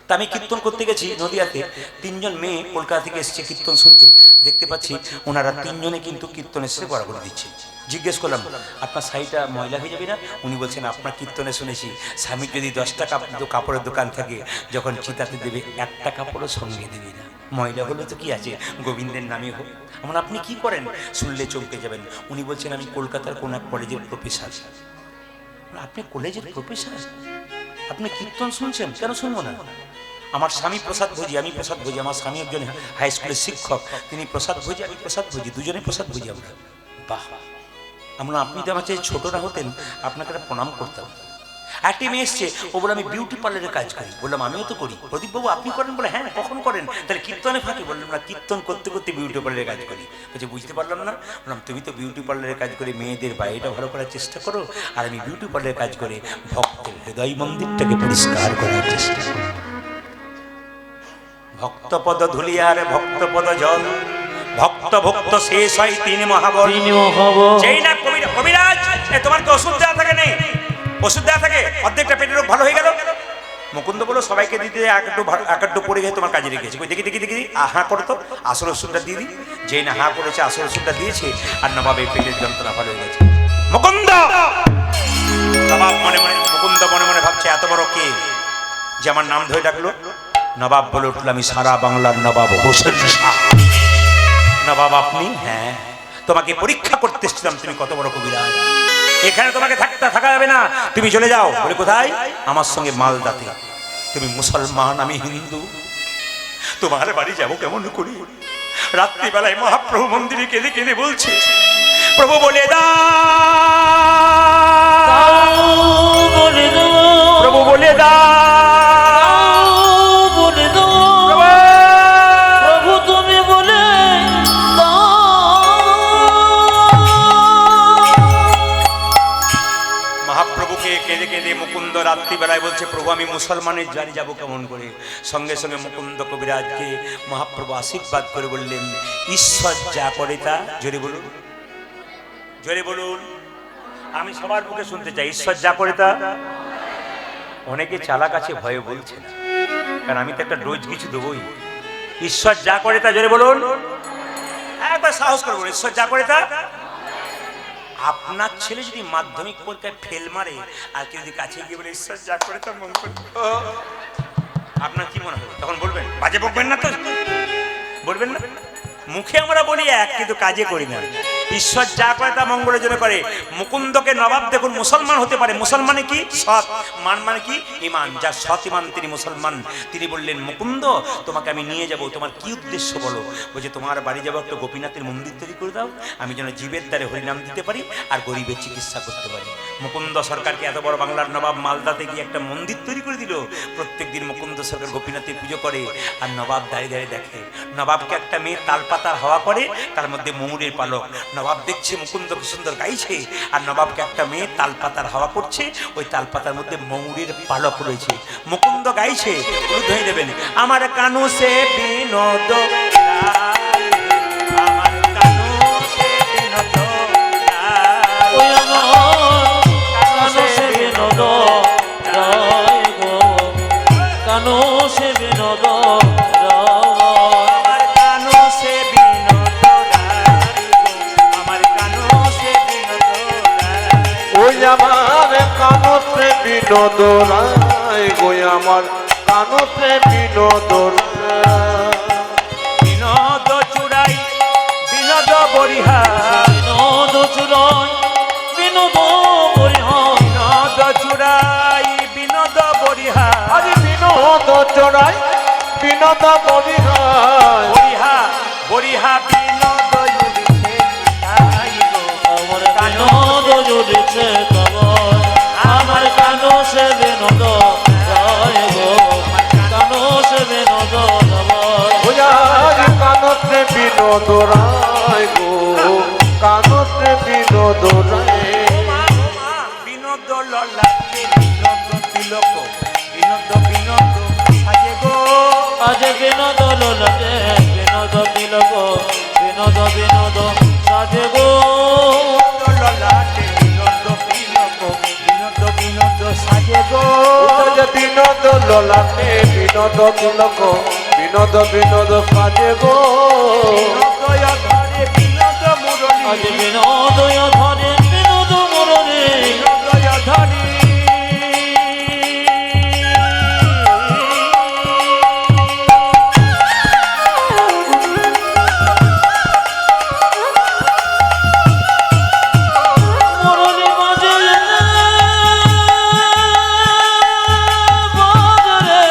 তা আমি কীর্তন করতে গেছি নদিয়াতে, 3 জন মেয়ে কলকাতা থেকে এসছে কীর্তন শুনতে। দেখতে পাচ্ছি ওনারা 3 জনে কিন্তু কীর্তন এসে গড়াগড়ি দিচ্ছে। জিজ্ঞেস করলাম, আপনার শাড়িটা ময়লা হয়ে যাবে না? উনি বলছেন, আপনার কীর্তনে শুনেছি স্বামীর যদি 10টা কাপড়ের দোকান থাকে, যখন চিতাতে দেবে 1টা কাপড়ও সঙ্গে দেবে না। ময়লা হলে তো কি আছে, গোবিন্দের নামে হোক। আমার আপনি কি করেন? শুনলে চমকে যাবেন। উনি বলছেন, আমি কলকাতার কোন এক কলেজের প্রফেসর। আপনি কলেজের প্রফেসর, আপনি কীর্তন শুনছেন? কেন শুনবো না? আমার স্বামী প্রসাদ ভোজি, আমি প্রসাদ ভোজি। আমার স্বামী একজন হাই স্কুলের শিক্ষক, তিনি প্রসাদ ভোজি, আমি প্রসাদ ভোজি, দুজনে প্রসাদ ভোজি আমরা। বাহ! আমরা, আপনি তো আমার চেয়ে ছোট না হতেন, আপনাকে একটা প্রণাম করতাম। একটি মেয়ে এসছে, ও বলে আমি বিউটি পার্লারে কাজ করি। বললাম আমিও তো করি। প্রদীপবাবু আপনি করেন? বলে হ্যাঁ। কখন করেন? তাহলে কীর্তনে ফাঁকে। বললাম না, কীর্তন করতে করতে বিউটি পার্লারে কাজ করি। বলছে বুঝতে পারলাম না। বললাম তুমি তো বিউটি পার্লারে কাজ করে মেয়েদের বাইরেটা ভালো করার চেষ্টা করো, আর আমি বিউটি পার্লারে কাজ করে ভক্তের হৃদয় মন্দিরটাকে পরিষ্কার করার চেষ্টা করি। ভক্তপদ ধুলিয়ার ভক্তপদ জল, ভক্ত ভক্ত শেষ হয় তিনি মহাবল। যেই না কবিরাজ তোমার কি ওষুধ দেওয়া থাকে? নেই ওষুধ দেওয়া থাকে, অর্ধেকটা পেটের রোগ ভালো হয়ে গেল। মুকুন্দ বলো সবাইকে দিতে এক পড়ে গেছে, তোমার কাজে রেখেছে। দেখি দেখি দেখি হা করো তো, আসল ওষুধটা দিয়ে দিই। যেই না হা করেছে আসল ওষুধটা দিয়েছে, আর নবাবের পেটের যন্ত্রণা ভালো হয়ে গেছে। মুকুন্দ নবাব মনে মনে, মুকুন্দ মনে মনে ভাবছে এত বড় কে যে আমার নাম ধরে ডাকলো। নবাব বলে উঠল, আমি সারা বাংলার নবাব হোসেন শাহ। নবাব আপনি? হ্যাঁ, তোমাকে পরীক্ষা করতে এসেছিলাম তুমি কত বড় কবিরাজ। এখানে তোমাকে থাকা যাবে না, তুমি চলে যাও। বলে কোথায়? আমার সঙ্গে মালদাতে। তুমি মুসলমান, আমি হিন্দু, তোমার বাড়ি যাবো কেমন করি? রাত্রিবেলায় মহাপ্রভু মন্দিরে কেঁদে কেঁদে বলছে, প্রভু বলে দাও, প্রভু বলে দাও, প্রভু তুমি বলে মহাপ্রভুকে কেঁদে কেঁদে মুকুন্দ রাত্রিবেলায় বলছে, প্রভু আমি মুসলমানের বাড়ি যাব কেমন করে? সঙ্গে সঙ্গে মুকুন্দ কবিরাজকে মহাপ্রভু আশীর্বাদ করে বললেন, ঈশ্বর যা করে তা। জোরে বলুন, জোরে বলুন, আমি সবার মুখে শুনতে চাই, ঈশ্বর যা করে তা। অনেকে চালাক আছে, ভয়ে বলছে না, কারণ আমি তো একটা ডোজ কিছু দেবই। ঈশ্বর যা করে তা, জোরে বলুন, একবার সাহস করে বলুন, ঈশ্বর যা করে তা। আপনার ছেলে যদি মাধ্যমিক পরীক্ষায় ফেল মারে, আর কেউ যদি কাছে গিয়ে বলে ঈশ্বর যা করে তা মঙ্গল, আপনার কি মনে হবে? তখন বলবেন, বাজে বকবেন না তো? বলবেন না? মুখে আমরা বলি এক, কিন্তু কাজে করি না। ঈশ্বর যা করে তা মঙ্গলের জন্য করে। মুকুন্দকে নবাব দেখুন মুসলমান হতে পারে। মুসলমানে কি? সৎ। মান মানে কি? ইমান। যার সৎ ইমান তিনি মুসলমান। তিনি বললেন, মুকুন্দ তোমাকে আমি নিয়ে যাব, তোমার কি উদ্দেশ্য বলো? বলছে, তোমার বাড়ি যাবো, একটা গোপীনাথের মন্দির তৈরি করে দাও, আমি যেন জীবের দ্বারে হরিনাম দিতে পারি আর গরিবের চিকিৎসা করতে পারি। মুকুন্দ সরকারকে এত বড় বাংলার নবাব মালদাতে গিয়ে একটা মন্দির তৈরি করে দিল। প্রত্যেক দিন মুকুন্দ সরকার গোপীনাথের পুজো করে, আর নবাব দাঁড়িয়ে দাঁড়িয়ে দেখে। নবাবকে একটা মেয়ে তালপাতার হাওয়া করে, তার মধ্যে ময়ূরের পালক। নবাব দেখছে মুকুন্দ কি সুন্দর গাইছে, আর নবাবকে একটা মেয়ে তালপাতার হাওয়া করছে, ওই তালপাতার মধ্যে ময়ূরের পালক রয়েছে। মুকুন্দ গাইছে, ধরে দেবেন, আমার কানু সে বিনোদ, আমার কানু সে বিনোদ, কানো সে বিনোদ রায় গো, কানো সে বিনোদ আমার কানু সে বিনোদ রায় গো, আমার কানু সে বিনোদ রায়। ওই আমার কানতে বিনোদ রায় গো, আমার কানতে বিনোদ রায়। বিনোদ চূড়াই বিনোদ বরিহা, বিনোদ চুরাই বিনোদ বরিহা, বিনোদ চূড়াই বিনোদ বরিহা, আজ বিনোদ চড়াই বিনোদ বলিহায়। বরিহা বরিহা বিনোদ জুড়িছে তাই গো, আমার বিনোদ জুড়েছে কবর, আমার কানো সে বিনোদ রায় গো, কানো সে বিনোদ কবর। ওই আজ কানতে বিনোদ রায় গো, কানতে বিনোদ রায়। বিনোদ ললাটে বিনোদ তিলক, বিনোদ বিনোদ সাজে গো, আজ বিনোদ লোলাটে বিনোদ তিলক, বিনোদ বিনোদ সাজে গো, ললাটে বিনোদ তিলক, বিনোদ বিনোদ সাজে গো, আজ বিনোদ ললাটে বিনোদ তিলক, বিনোদ বিনোদ সাজে গো। বিনোদয় ধরে বিনোদ মুরলী, আজ বিনোদয় ধরে বিনোদ মুরলী, বিনোদয় ধরে মুরলী বাজলে বাজরে,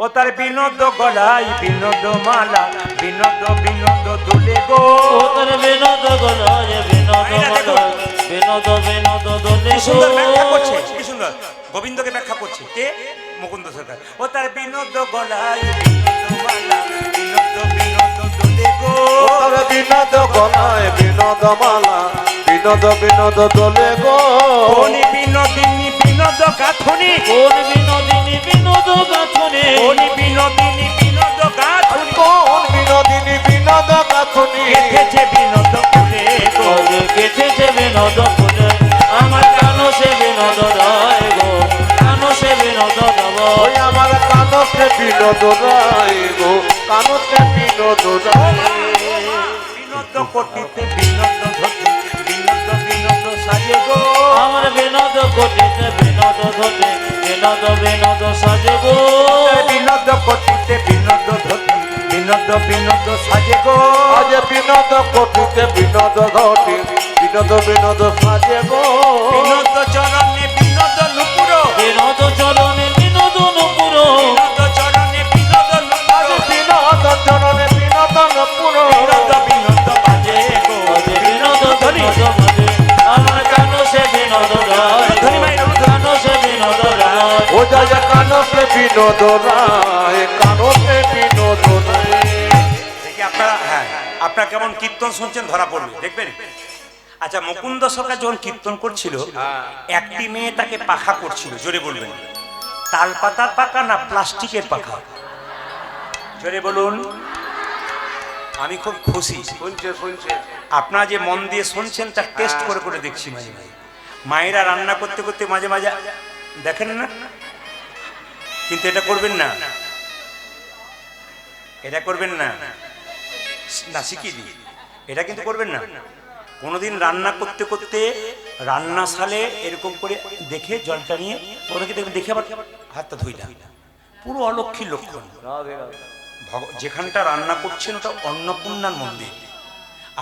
ও তার বিনোদ গলায় বিনোদ মালা, বিনোদ বিনোদ দুলে গো। ও তার বিনোদ গলায় বিনোদ মালা, বিনোদ বিনোদ দোলে কি সুন্দর ব্যাখ্যা করছে, কি সুন্দর গোবিন্দকে ব্যাখ্যা করছে কে? মুকুন্দ সরকার। ও তার বিনোদ গলায় বিনোদ মালা, বিনোদ বিনোদ দুলে গো। তার বিনোদ গলায় বিনোদ মালা, বিনোদ বিনোদ দোলে গো। কোন বিনোদিনী বিনোদ গাথনি, কোন বিনোদিনী বিনোদ গাথনে, কোন বিনোদিনী বিনোদ গাথনি, কোন বিনোদিনী বিনোদ গাথনি, গেথেছে বিনোদ ফুলে গো। ওরে গেথেছে বিনোদ ফুলে, আমার কানো সে বিনোদ রায় গো, কানো সে বিনোদ রব। ওই আমার কানতে বিনোদ রায় গো, কানতে বিনোদ রায়। বিনোদ কোটিতে বিনোদ ধরতে, বিনোদ বিনোদ সাজে গো। আমার বিনোদ কোটিতে বিনোদ ধরে, বিনোদ বিনোদ সাজে গো। বিনোদ কোটিতে বিনোদ ধরতে, বিনোদ বিনোদ সাজে গো। আজ বিনোদ কোটিতে বিনোদ ঘটি, বিনোদ বিনোদ সাজে গো। বিনোদ চরণে বিনোদ নুপুর, বিনোদ চরণে বিনোদ নুপুর, বিনোদ চরণে বিনোদ নুপুর, আজ বিনোদ চরণে বিনোদ নপুর, বিনোদ বিনোদ বাজে গো। ওরে বিনোদ বিনোদ বাজে, আমার কানো সে বিনোদ রায় গো, কানো সে বিনোদ রায়। ও যায় কানতে বিনোদ রায়, কানতে বিনোদ রায়। দেখি আপনারা, হ্যাঁ আপনারা কেমন কীর্তন শুনছেন ধরা পড়বে দেখবেন। আচ্ছা, মুকুন্দ সরকার যখন কীর্তন করছিল, একটি মেয়ে তাকে পাখা করছিল, জোরে বলবেন। তাল পাতার পাখা না প্লাস্টিকের পাখা? জোরে বলুন। আমি খুব খুশি, শুনছে শুনছে। আপনারা যে মন দিয়ে শুনছেন তার টেস্ট করে করে দেখছি মাঝে মাঝে। মায়েরা রান্না করতে করতে মাঝে মাঝে দেখেন না, কিন্তু এটা করবেন না, এটা করবেন না, না শিখিয়ে দিই, এটা কিন্তু করবেন না। কোনোদিন রান্না করতে করতে রান্নাশালে এরকম করে দেখে জলটা নিয়ে ওনাকে দেখবেন, দেখে আবার হাতটা ধুই না, পুরো অলক্ষীর লক্ষণ। যেখানটা রান্না করছেন ওটা অন্নপূর্ণার মন্দির।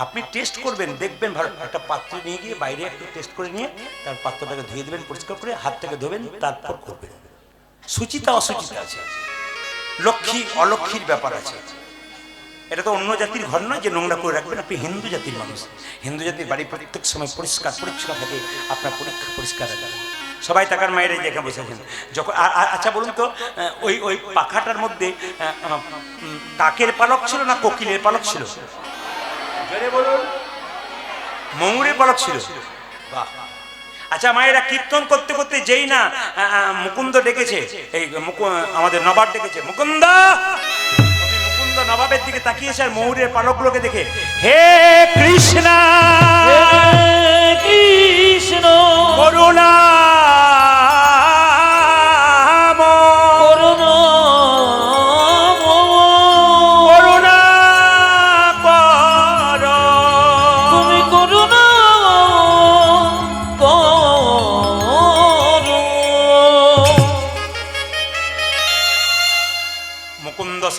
আপনি টেস্ট করবেন, দেখবেন ভালো। একটা পাত্র নিয়ে গিয়ে বাইরে একটু টেস্ট করে নিয়ে তার পাত্রটাকে ধুয়ে দেবেন পরিষ্কার করে, হাতটাকে ধোবেন, তারপর করবেন। সুচিতা অসুচিতা আছে, লক্ষ্মী অলক্ষ্মীর ব্যাপার আছে। এটা তো অন্য জাতির ঘর নয় যে নোংরা করে রাখবেন। আপনি হিন্দু জাতির মানুষ, হিন্দু জাতির বাড়ি প্রত্যেক সময় পরিষ্কার পরিচ্ছন্ন থাকে, আপনার পরীক্ষা পরিষ্কার রাখবেন। সবাই তাকার মায়ের যেখানে বসেছেন যখন। আচ্ছা বলুন তো, ওই ওই পাখাটার মধ্যে কাকের পালক ছিল না কোকিলের পালক ছিল? বলুন। ময়ূরের পালক ছিল। বাহ। আচ্ছা মায়েরা কীর্তন করতে করতে যেই না মুকুন্দ ডেকেছে, এই আমাদের নবাব ডেকেছে, মুকুন্দ। মুকুন্দ নবাবের দিকে তাকিয়েছে আর ময়ূরের পালকগুলোকে দেখে, হে কৃষ্ণ কৃষ্ণ করুণা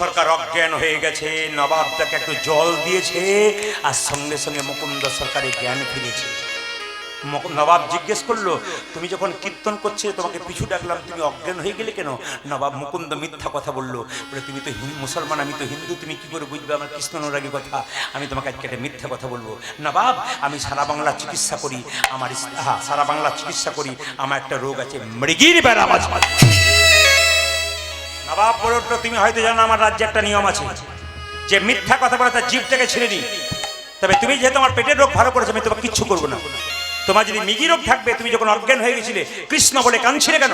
সরকার অজ্ঞান হয়ে গেছে। নবাব তাকে একটু জল দিয়েছে আর সঙ্গে সঙ্গে মুকুন্দ সরকারের জ্ঞান ফিরেছে। নবাব জিজ্ঞেস করলো, তুমি যখন কীর্তন করছে তোমাকে পিছু ডাকলাম, তুমি অজ্ঞান হয়ে গেলে কেন? নবাব মুকুন্দ মিথ্যা কথা বললো, বলে তুমি তো মুসলমান, আমি তো হিন্দু, তুমি কি করে বুঝবে আমার কৃষ্ণ অনুরাগী কথা? আমি তোমাকে আজকে একটা মিথ্যা কথা বলবো। নবাব, আমি সারা বাংলা চিকিৎসা করি, আমার সারা বাংলা চিকিৎসা করি, আমার একটা রোগ আছে, মৃগীর বেড়া মাছ। নবাব বলে উঠলো, তুমি হয়তো জানো আমার রাজ্যে একটা নিয়ম আছে, যে মিথ্যা কথা বলে তার জিভটাকে ছেড়ে দিই। তবে তুমি যেহেতু আমার পেটের রোগ ভালো করেছো, আমি তোমাকে কিচ্ছু করবো না। তোমার যদি মৃগী রোগ থাকবে, তুমি যখন অজ্ঞান হয়ে গেছিলে কৃষ্ণ বলে কাঁদছিলে কেন?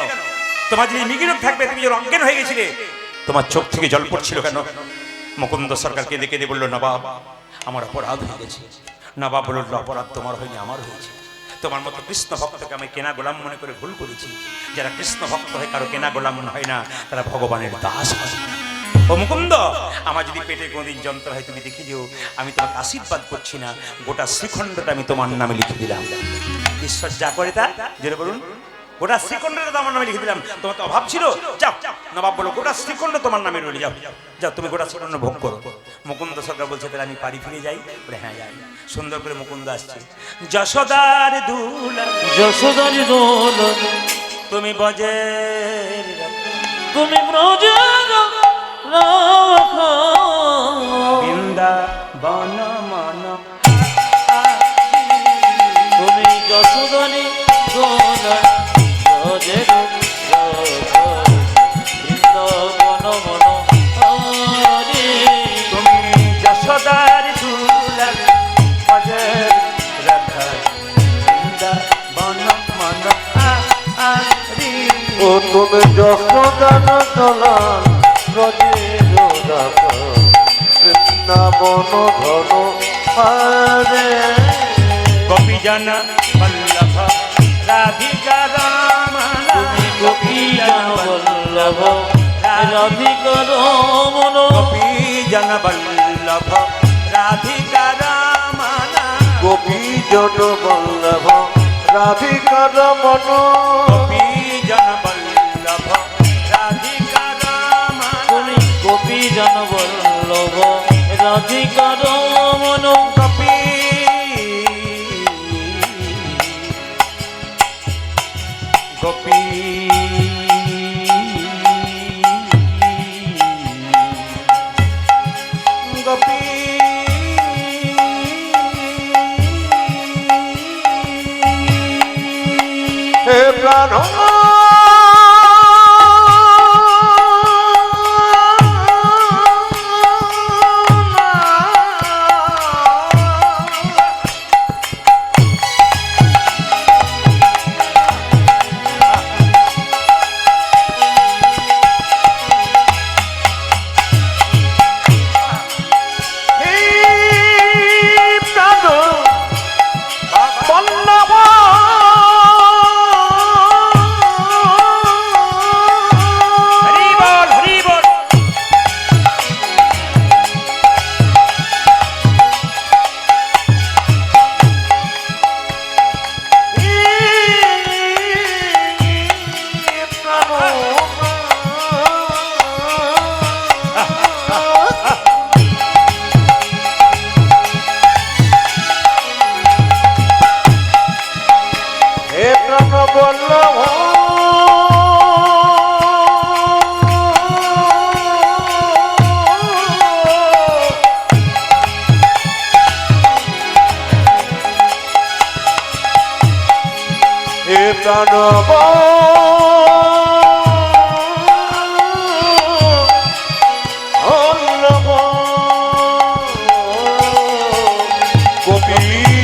তোমার যদি মৃগী রোগ থাকবে, তুমি যখন অজ্ঞান হয়ে গেছিলে তোমার চোখ থেকে জল পড়ছিল কেন? মুকুন্দ সরকারকে দেখে দিয়ে বললো, নবাব আমার অপরাধ হয়ে গেছে। নবাব বলল, অপরাধ তোমার হয়নি, আমার হয়েছে। তোমার মতো কৃষ্ণ ভক্তকে আমি কেনা গোলাম মনে করে ভুল করেছি। যারা কৃষ্ণ ভক্ত হয় কারো কেনা গোলাম হয় না, তারা ভগবানের দাস হয়। ও মুকুন্দ, আমার যদি পেটে কোনোদিন যন্ত্র হয় তুমি দেখে যেও, আমি তোমাকে আশীর্বাদ করছি না, গোটা শ্রীখণ্ডটা আমি তোমার নামে লিখে দিলাম। ঈশ্বর যা করে তা, যেটা বলুন, গোটা শ্রীখণ্ডটা তো আমার নামে লিখে দিলাম। তোমার তো অভাব ছিল, যাও। নবাব বলো, গোটা শ্রীখণ্ড তোমার নামে রইল, যাও যাও, তুমি গোটা শ্রীখণ্ড ভোগ করো। মুকুন্দ সরকার বলছে, তাহলে আমি বাড়ি ফিরে যাই? বলে হ্যাঁ যাই। সুন্দর করে মুকুন্দ আসছে, যশোদার দুলা, যশোদার দোল, তুমি বজে, তুমি ব্রজে রাখো বৃন্দাবন মন তুমি যশোদানি সোনার রজের বৃন্দাবন মন হরে তুমি যশোদার দুলাল অজর রাখা বৃন্দাবন মন হরি ও তুমি যশোদান দলাল ব্রজের রাখা বৃন্দাবন ধন হরে গোপীজন বল্লভ রাধিকা রামনা তুমি গোপী জন বল্লভ রাধিকা রমন গোপীজন বল্লভ রাধিকা রামনা গোপীজন বল্লভ রাধিকা রমন গোপীজন বল্লভ রাধিকা রামনা তুমি গোপী জন বল্লভ রাধিকা রমন গোপী গোপী গোপী হে প্রাণ হরি বল হরি বল হে প্রাণ বল্লভ হে প্রাণ বল্লভ গোপী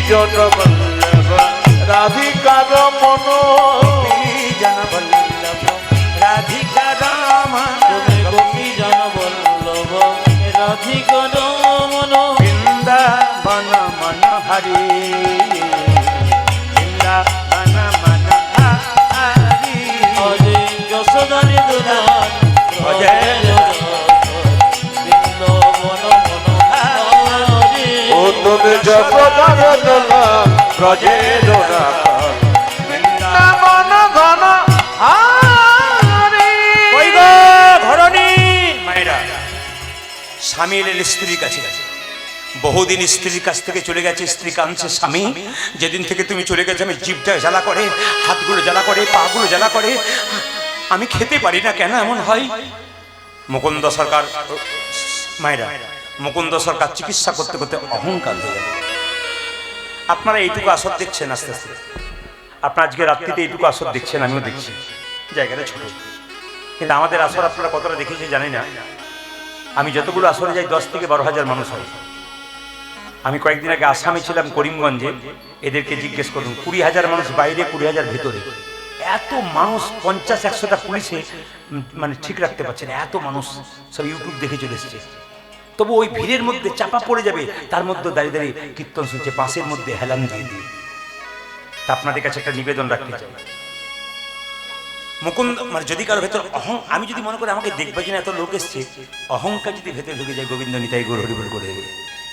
জন বল্লভ রাধিকার মন জন বল্লভ রাধিকা রামনা তুমি গোপী জন বল্লভ রাধিকা রমন বৃন্দাবন মন হরি বৃন্দাবন মন হরি অজে যশোদানি দুলাল অজয় বৃন্দাবন মন হরে ও তুমি যশোদার দলাল ব্রজের রাখাল বৃন্দাবন ঘন হারি ওই গো ধরণী মায়েরা স্বামী এলেন স্ত্রীর কাছে বহুদিন স্ত্রীর কাছ থেকে চলে গেছে, স্ত্রী কাঁদছে, স্বামী যেদিন থেকে তুমি চলে গেছে আমি জিভটা জ্বালা করে, হাতগুলো জ্বালা করে, পাগুলো জ্বালা করে, আমি খেতে পারি না, কেন এমন হয়? মুকুন্দ সরকার মায়েরা মুকুন্দ সরকার চিকিৎসা করতে করতে অহংকার হয়ে গেল। আপনারা এইটুকু আসর দেখছেন, আস্তে আস্তে আপনারা আজকে রাত্রিতে এইটুকু আসর দেখছেন, আমিও দেখছি, জায়গাটা ছোট, কিন্তু আমাদের আসর আপনারা কতটা দেখেছেন জানি না। আমি যতগুলো আসরে যাই 10 থেকে 12,000 মানুষ হয়। আমি কয়েকদিন আগে আসামে ছিলাম, করিমগঞ্জে, এদেরকে জিজ্ঞেস করুন 20,000 মানুষ বাইরে, 20,000 ভেতরে, এত মানুষ 50-100টা পুলিশে মানে ঠিক রাখতে পারছে না, এত মানুষ সব ইউটিউব দেখে চলে এসছে। তবু ওই ভিড়ের মধ্যে চাপা পড়ে যাবে, তার মধ্যে দাঁড়িয়ে দাঁড়িয়ে কীর্তন শুনছে, পাশের মধ্যে হেলান দিয়ে দিয়ে। তা আপনাদের কাছে একটা নিবেদন রাখতে চাই, মুকুন্দ মানে যদি কারো ভেতর আমি যদি মনে করি আমাকে দেখবার জন্য এত লোক এসছে, অহংকার যদি ভেতরে ঢুকে যায়, গোবিন্দ নিতাই গৌর হরিবল করে দেবে,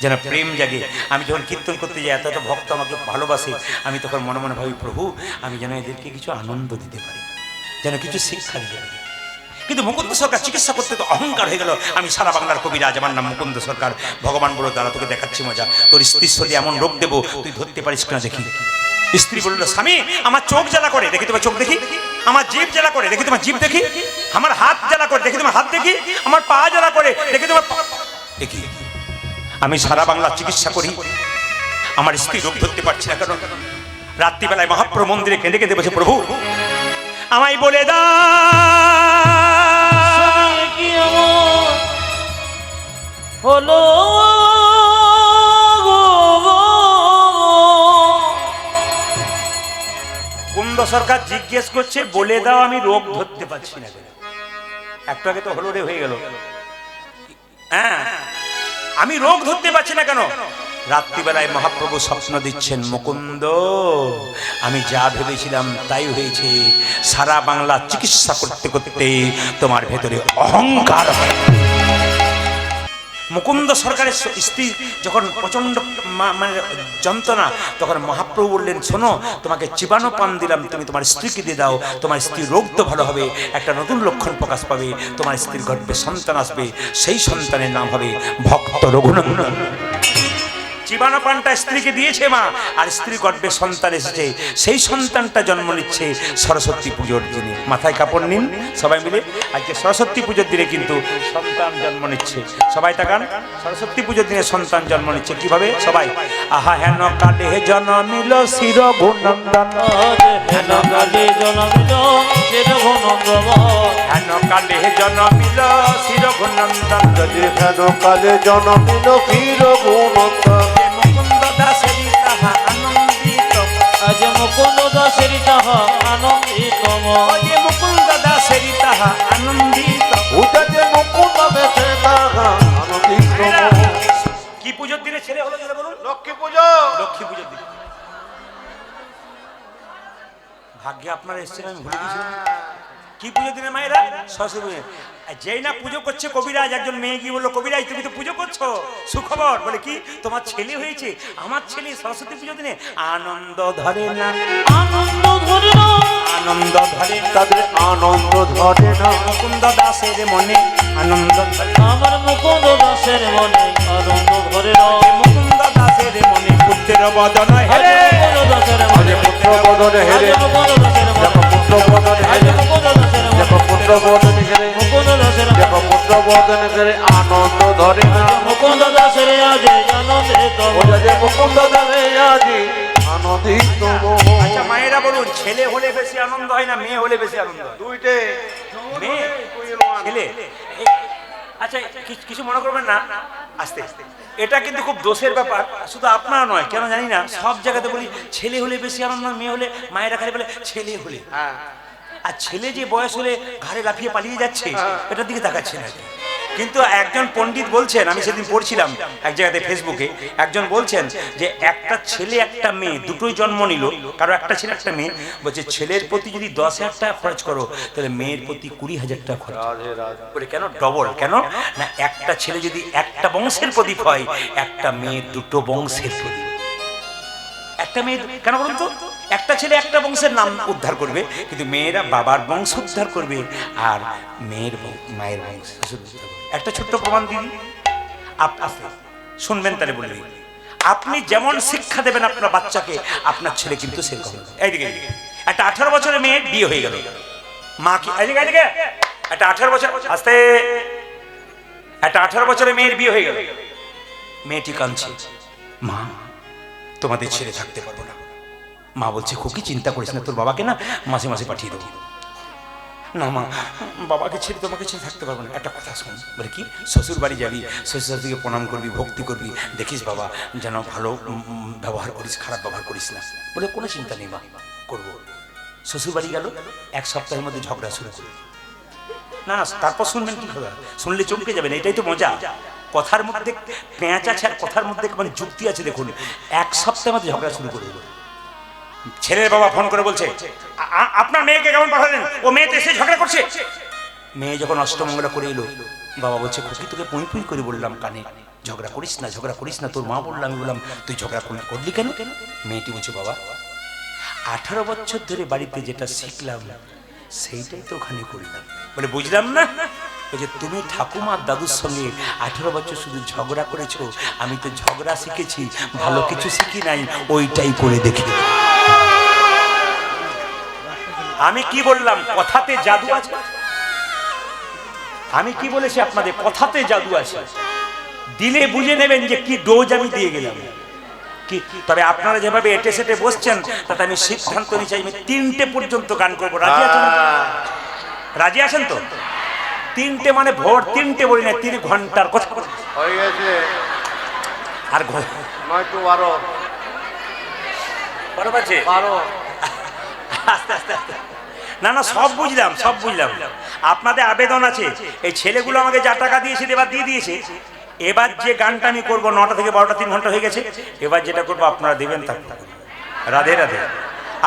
যেন প্রেম জাগে। আমি যখন কীর্তন করতে যাই, এত এত ভক্ত আমাকে ভালোবাসে, আমি তখন মনে মনে ভাবি, প্রভু আমি যেন এদেরকে কিছু আনন্দ দিতে পারি, যেন কিছু শিক্ষা দিতে পারি। কিন্তু মুকুন্দ সরকার চিকিৎসা করতে তো অহংকার হয়ে গেল, আমি সারা বাংলার কবিরাজ, আমার নাম মুকুন্দ সরকার, ভগবান বলো দাঁড়া তোকে দেখাচ্ছি মজা, তোর স্ত্রীর শরীরে এমন রোগ দেবো তুই ধরতে পারিস কিনা দেখি। স্ত্রী বলল, স্বামী আমার চোখ জ্বালা করে, দেখি তোমার চোখ দেখি। আমার জিভ জ্বালা করে, দেখি তোমার জিভ দেখি। আমার হাত জ্বালা করে, দেখি তোমার হাত দেখি। আমার পা জ্বালা করে, দেখি তোমার পা দেখি। আমি সারা বাংলা চিকিৎসা করি, আমার স্ত্রী রোগ ধরতে পারছি না কেন? রাত্রিবেলায় মহাপ্রভু মন্দিরে কেঁদে কেঁদে বসে, প্রভু আমায় বলে দাও কি এমন হলো কুন্দ সরকার জিজ্ঞেস করছে, বলে দাও আমি রোগ ধরতে পারছি না কেন? একটু আগে তো হলো রে হয়ে গেল। হ্যাঁ, আমি রোগ ধরতে পারছি না কেন? রাত্রিবেলায় মহাপ্রভু স্বপ্ন দিচ্ছেন, মুকুন্দ আমি যা ভেবেছিলাম তাই হয়েছে। সারা বাংলা চিকিৎসা করতে করতে তোমার ভেতরে অহংকার হয়। মুকুন্দ সরকারের স্ত্রী যখন প্রচন্ড মানে যন্ত্রণা, তখন মহাপ্রভু বললেন, শোনো তোমাকে চিবানো পান দিলাম, তুমি তোমার স্ত্রীকে দিয়ে দাও, তোমার স্ত্রীর রোগ তো ভালো হবে, একটা নতুন লক্ষণ প্রকাশ পাবে, তোমার স্ত্রীর গর্ভে সন্তান আসবে, সেই সন্তানের নাম হবে ভক্ত রঘুনন্দন। চিবানো পানটা স্ত্রীকে দিয়েছে মা, আর স্ত্রীর গর্ভে সন্তান এসেছে, সেই সন্তানটা জন্ম নিচ্ছে সরস্বতী পুজোর দিনে। মাথায় কাপড় নিন সবাই মিলে, আজকে সরস্বতী পুজোর দিনে কিন্তু সন্তান জন্ম নিচ্ছে। সবাই তাকান, সরস্বতী পুজোর দিনে সন্তান জন্ম নিচ্ছে কিভাবে সবাই? আহা হেন কালে জনমিল শির গুণন্দন, হেন কালে জনমিল শির গুণন্দন, হেন কালে জনমিল শির গুণন্দন, হেন কালে জনমিল ক্ষীর গুণন্দন। মুকুন্দ দাসেরি তাহা আনন্দিত, আজ মুকুন্দ দাসের তাহা আনন্দিত, মুকুন্দ দাসেরি তাহা আনন্দিত। উঠেছে মুকুন্দ বেশে তাহা আনন্দিত। কি পুজোর দিনে ছেলে হলো যেটা বলুন? লক্ষ্মী পুজো। লক্ষ্মী পুজোর দিনে। ভাগ্যে আপনারা এসেছেন, আমি ভুলে গেছিলাম। কি পুজোর দিনে মায়েরা? সরস্বতী পুজো। যেই না পুজো করছে কবিরাজ, একজন মেয়ে কি বললো, কবিরাজ তুমি তো পুজো করছো, সুখবর। বলে কি? তোমার ছেলে হয়েছে। আমার ছেলে সরস্বতী পুজো দিনে আনন্দ ধরে না, আনন্দ ধরে না, আনন্দ ধরে না, তাদের আনন্দ ধরে না। মুকুন্দ দাসের মনে আনন্দ ধরে, আমার মুকুন্দ দাসের মনে আনন্দ ধরে না, মুকুন্দ দাসের মনে পুত্রের বদন হেরে, মুকুন্দ দাসের মনে পুত্র বদনে হেরে, মুকুন্দ দাসের মনে পুত্র বদনে হেরে, মুকুন্দ দাসের মনে পুত্র বদনে হেরে, মুকুন্দ দাসের পুত্র বদনে হেরে আনন্দ ধরে না। মুকুন্দ দাসের আজ আনন্দিত, মুকুন্দ ধরে আজি আনন্দিত। আচ্ছা মায়েরা বলুন, ছেলে হলে বেশি আনন্দ হয় না মেয়ে হলে বেশি আনন্দ হয়? দুইটে মেয়ে ছেলে। আচ্ছা কিছু মনে করবেন না, আস্তে আস্তে। এটা কিন্তু খুব দোষের ব্যাপার, শুধু আপনার নয়, কেন জানি না সব জায়গাতে বলি ছেলে হলে বেশি আনন্দ, মেয়ে হলে। মায়েরা খালি বলে ছেলে হলে। আর ছেলে যে বয়স হলে ঘাড়ে লাফিয়ে পালিয়ে যাচ্ছে, এটার দিকে তাকাচ্ছে না। কিন্তু একজন পণ্ডিত বলছেন, আমি সেদিন পড়ছিলাম এক জায়গাতে ফেসবুকে, একজন বলছেন যে একটা ছেলে একটা মেয়ে দুটোই জন্ম নিল, কারো একটা ছেলে একটা মেয়ে, বলছে ছেলের প্রতি যদি 10,000 টাকা খরচ করো, তাহলে মেয়ের প্রতি 20,000 টাকা খরচ। বলে কেন ডবল? কেন না, একটা ছেলে যদি একটা বংশের প্রদীপ হয়, একটা মেয়ে দুটো বংশের প্রদীপ। একটা মেয়ে কেন বলুন তো? একটা ছেলে একটা বংশের নাম উদ্ধার করবে, কিন্তু মেয়েরা বাবার বংশ উদ্ধার করবে, আর মেয়ের মায়ের বংশ উদ্ধার করবে। একটা ছোট্ট প্রমাণ দিদি, আপনি শুনবেন তাহলে বলে দিই। আপনি যেমন শিক্ষা দেবেন আপনার বাচ্চাকে, আপনার ছেলে কিন্তু সেরকম। এইদিকে একটা 18 বছরের মেয়ে বিয়ে হয়ে গেল, মা কি এইদিকে এইদিকে একটা 18 বছর আস্তে একটা 18 বছরের মেয়ের বিয়ে হয়ে গেল, মেয়েটি কাঁদছে, মা তোমাদের ছেড়ে থাকতে পারবো না। মা বলছে, খুকি চিন্তা করিস না, তোর বাবাকে না মাসে মাসে পাঠিয়ে দেবো। না মা, বাবাকে ছেড়ে তোমাকে ছেড়ে থাকতে পারবো না। একটা কথা শোন। বলে কি? শ্বশুর বাড়ি যাবি, শ্বশুর শাশুড়িকে প্রণাম করবি, ভক্তি করবি, দেখিস বাবা যেন ভালো ব্যবহার করিস, খারাপ ব্যবহার করিস না। বলে কোনো চিন্তা নেই মা, করবো। শ্বশুর বাড়ি গেল, 1 সপ্তাহের মধ্যে ঝগড়া শুরু করবে। না না, তারপর শুনবেন কি কথা, শুনলে চমকে যাবেন, এটাই তো মজা। কথার মধ্যে পেঁচ আছে আর কথার মধ্যে মানে যুক্তি আছে। দেখুন, 1 সপ্তাহের মধ্যে ঝগড়া শুরু করে দিল। ছেলের বাবা ফোন করে বলছে, আপনার মেয়েকে কেমন পাঠালেন? ও মেয়ে তো এসে ঝগড়া করছে। মেয়ে যখন অষ্টমঙ্গলা করে এলো, বাবা বলছে, খুকি তোকে পুঁই পুঁই করে বললাম কানে, ঝগড়া করিস না, ঝগড়া করিস না। তোর মা বললাম, আমি বললাম, তুই ঝগড়া করলি কেন? মেয়েটি বলছে, বাবা 18 বছর ধরে বাড়িতে যেটা শিখলাম সেইটাই তো ওখানে করলাম। বলে বুঝলাম না। বলছে, তুমি ঠাকুমার দাদুর সঙ্গে 18 বছর শুধু ঝগড়া করেছো, আমি তো ঝগড়া শিখেছি, ভালো কিছু শিখি নাই, ওইটাই করে দেখি। আমি কি বললাম? কথাতে জাদু আছে। আমি কি বলেছি আপনাদের? কথাতে জাদু আছে। দিলে বুঝে নেবেন যে কি ডোজ আমি দিয়ে গেলাম। কি তবে আপনারা যেভাবে এটে সেটে বসছেন তাতে আমি সিদ্ধান্ত নিচ্ছি আমি 3টে পর্যন্ত গান করবো। রাজি আছেন? রাজি আছেন তো? 3টে মানে ভোর 3টে বলি না, 3 ঘন্টার কথা হয়ে গেছে আর 9-12 12 বাজে। 12 আস্তে আস্তে আস্তে। না না, সব বুঝলাম, সব বুঝলাম। আপনাদের আবেদন আছে, এই ছেলেগুলো আমাকে যা টাকা দিয়েছে এবার দিয়ে দিয়েছে। এবার যে গানটা আমি করবো 9টা থেকে 12টা 3 ঘন্টা হয়ে গেছে। এবার যেটা করবো আপনারা দেবেন তা রাধে রাধে।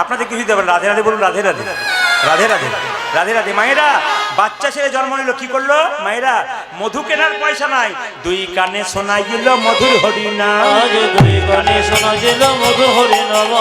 আপনাদের কিছু দেবেন, রাধে রাধে বলুন, রাধে রাধে রাধে রাধে রাধে রাধে। মায়েরা, বাচ্চা ছেলে জন্ম নিল, কি করলো মায়েরা? মধু কেনার পয়সা নাই, 2 কানে শোনাই দিল মধুর হরিনাম। আজ 2 কানে শোনা গেল মধুর হরিনাম।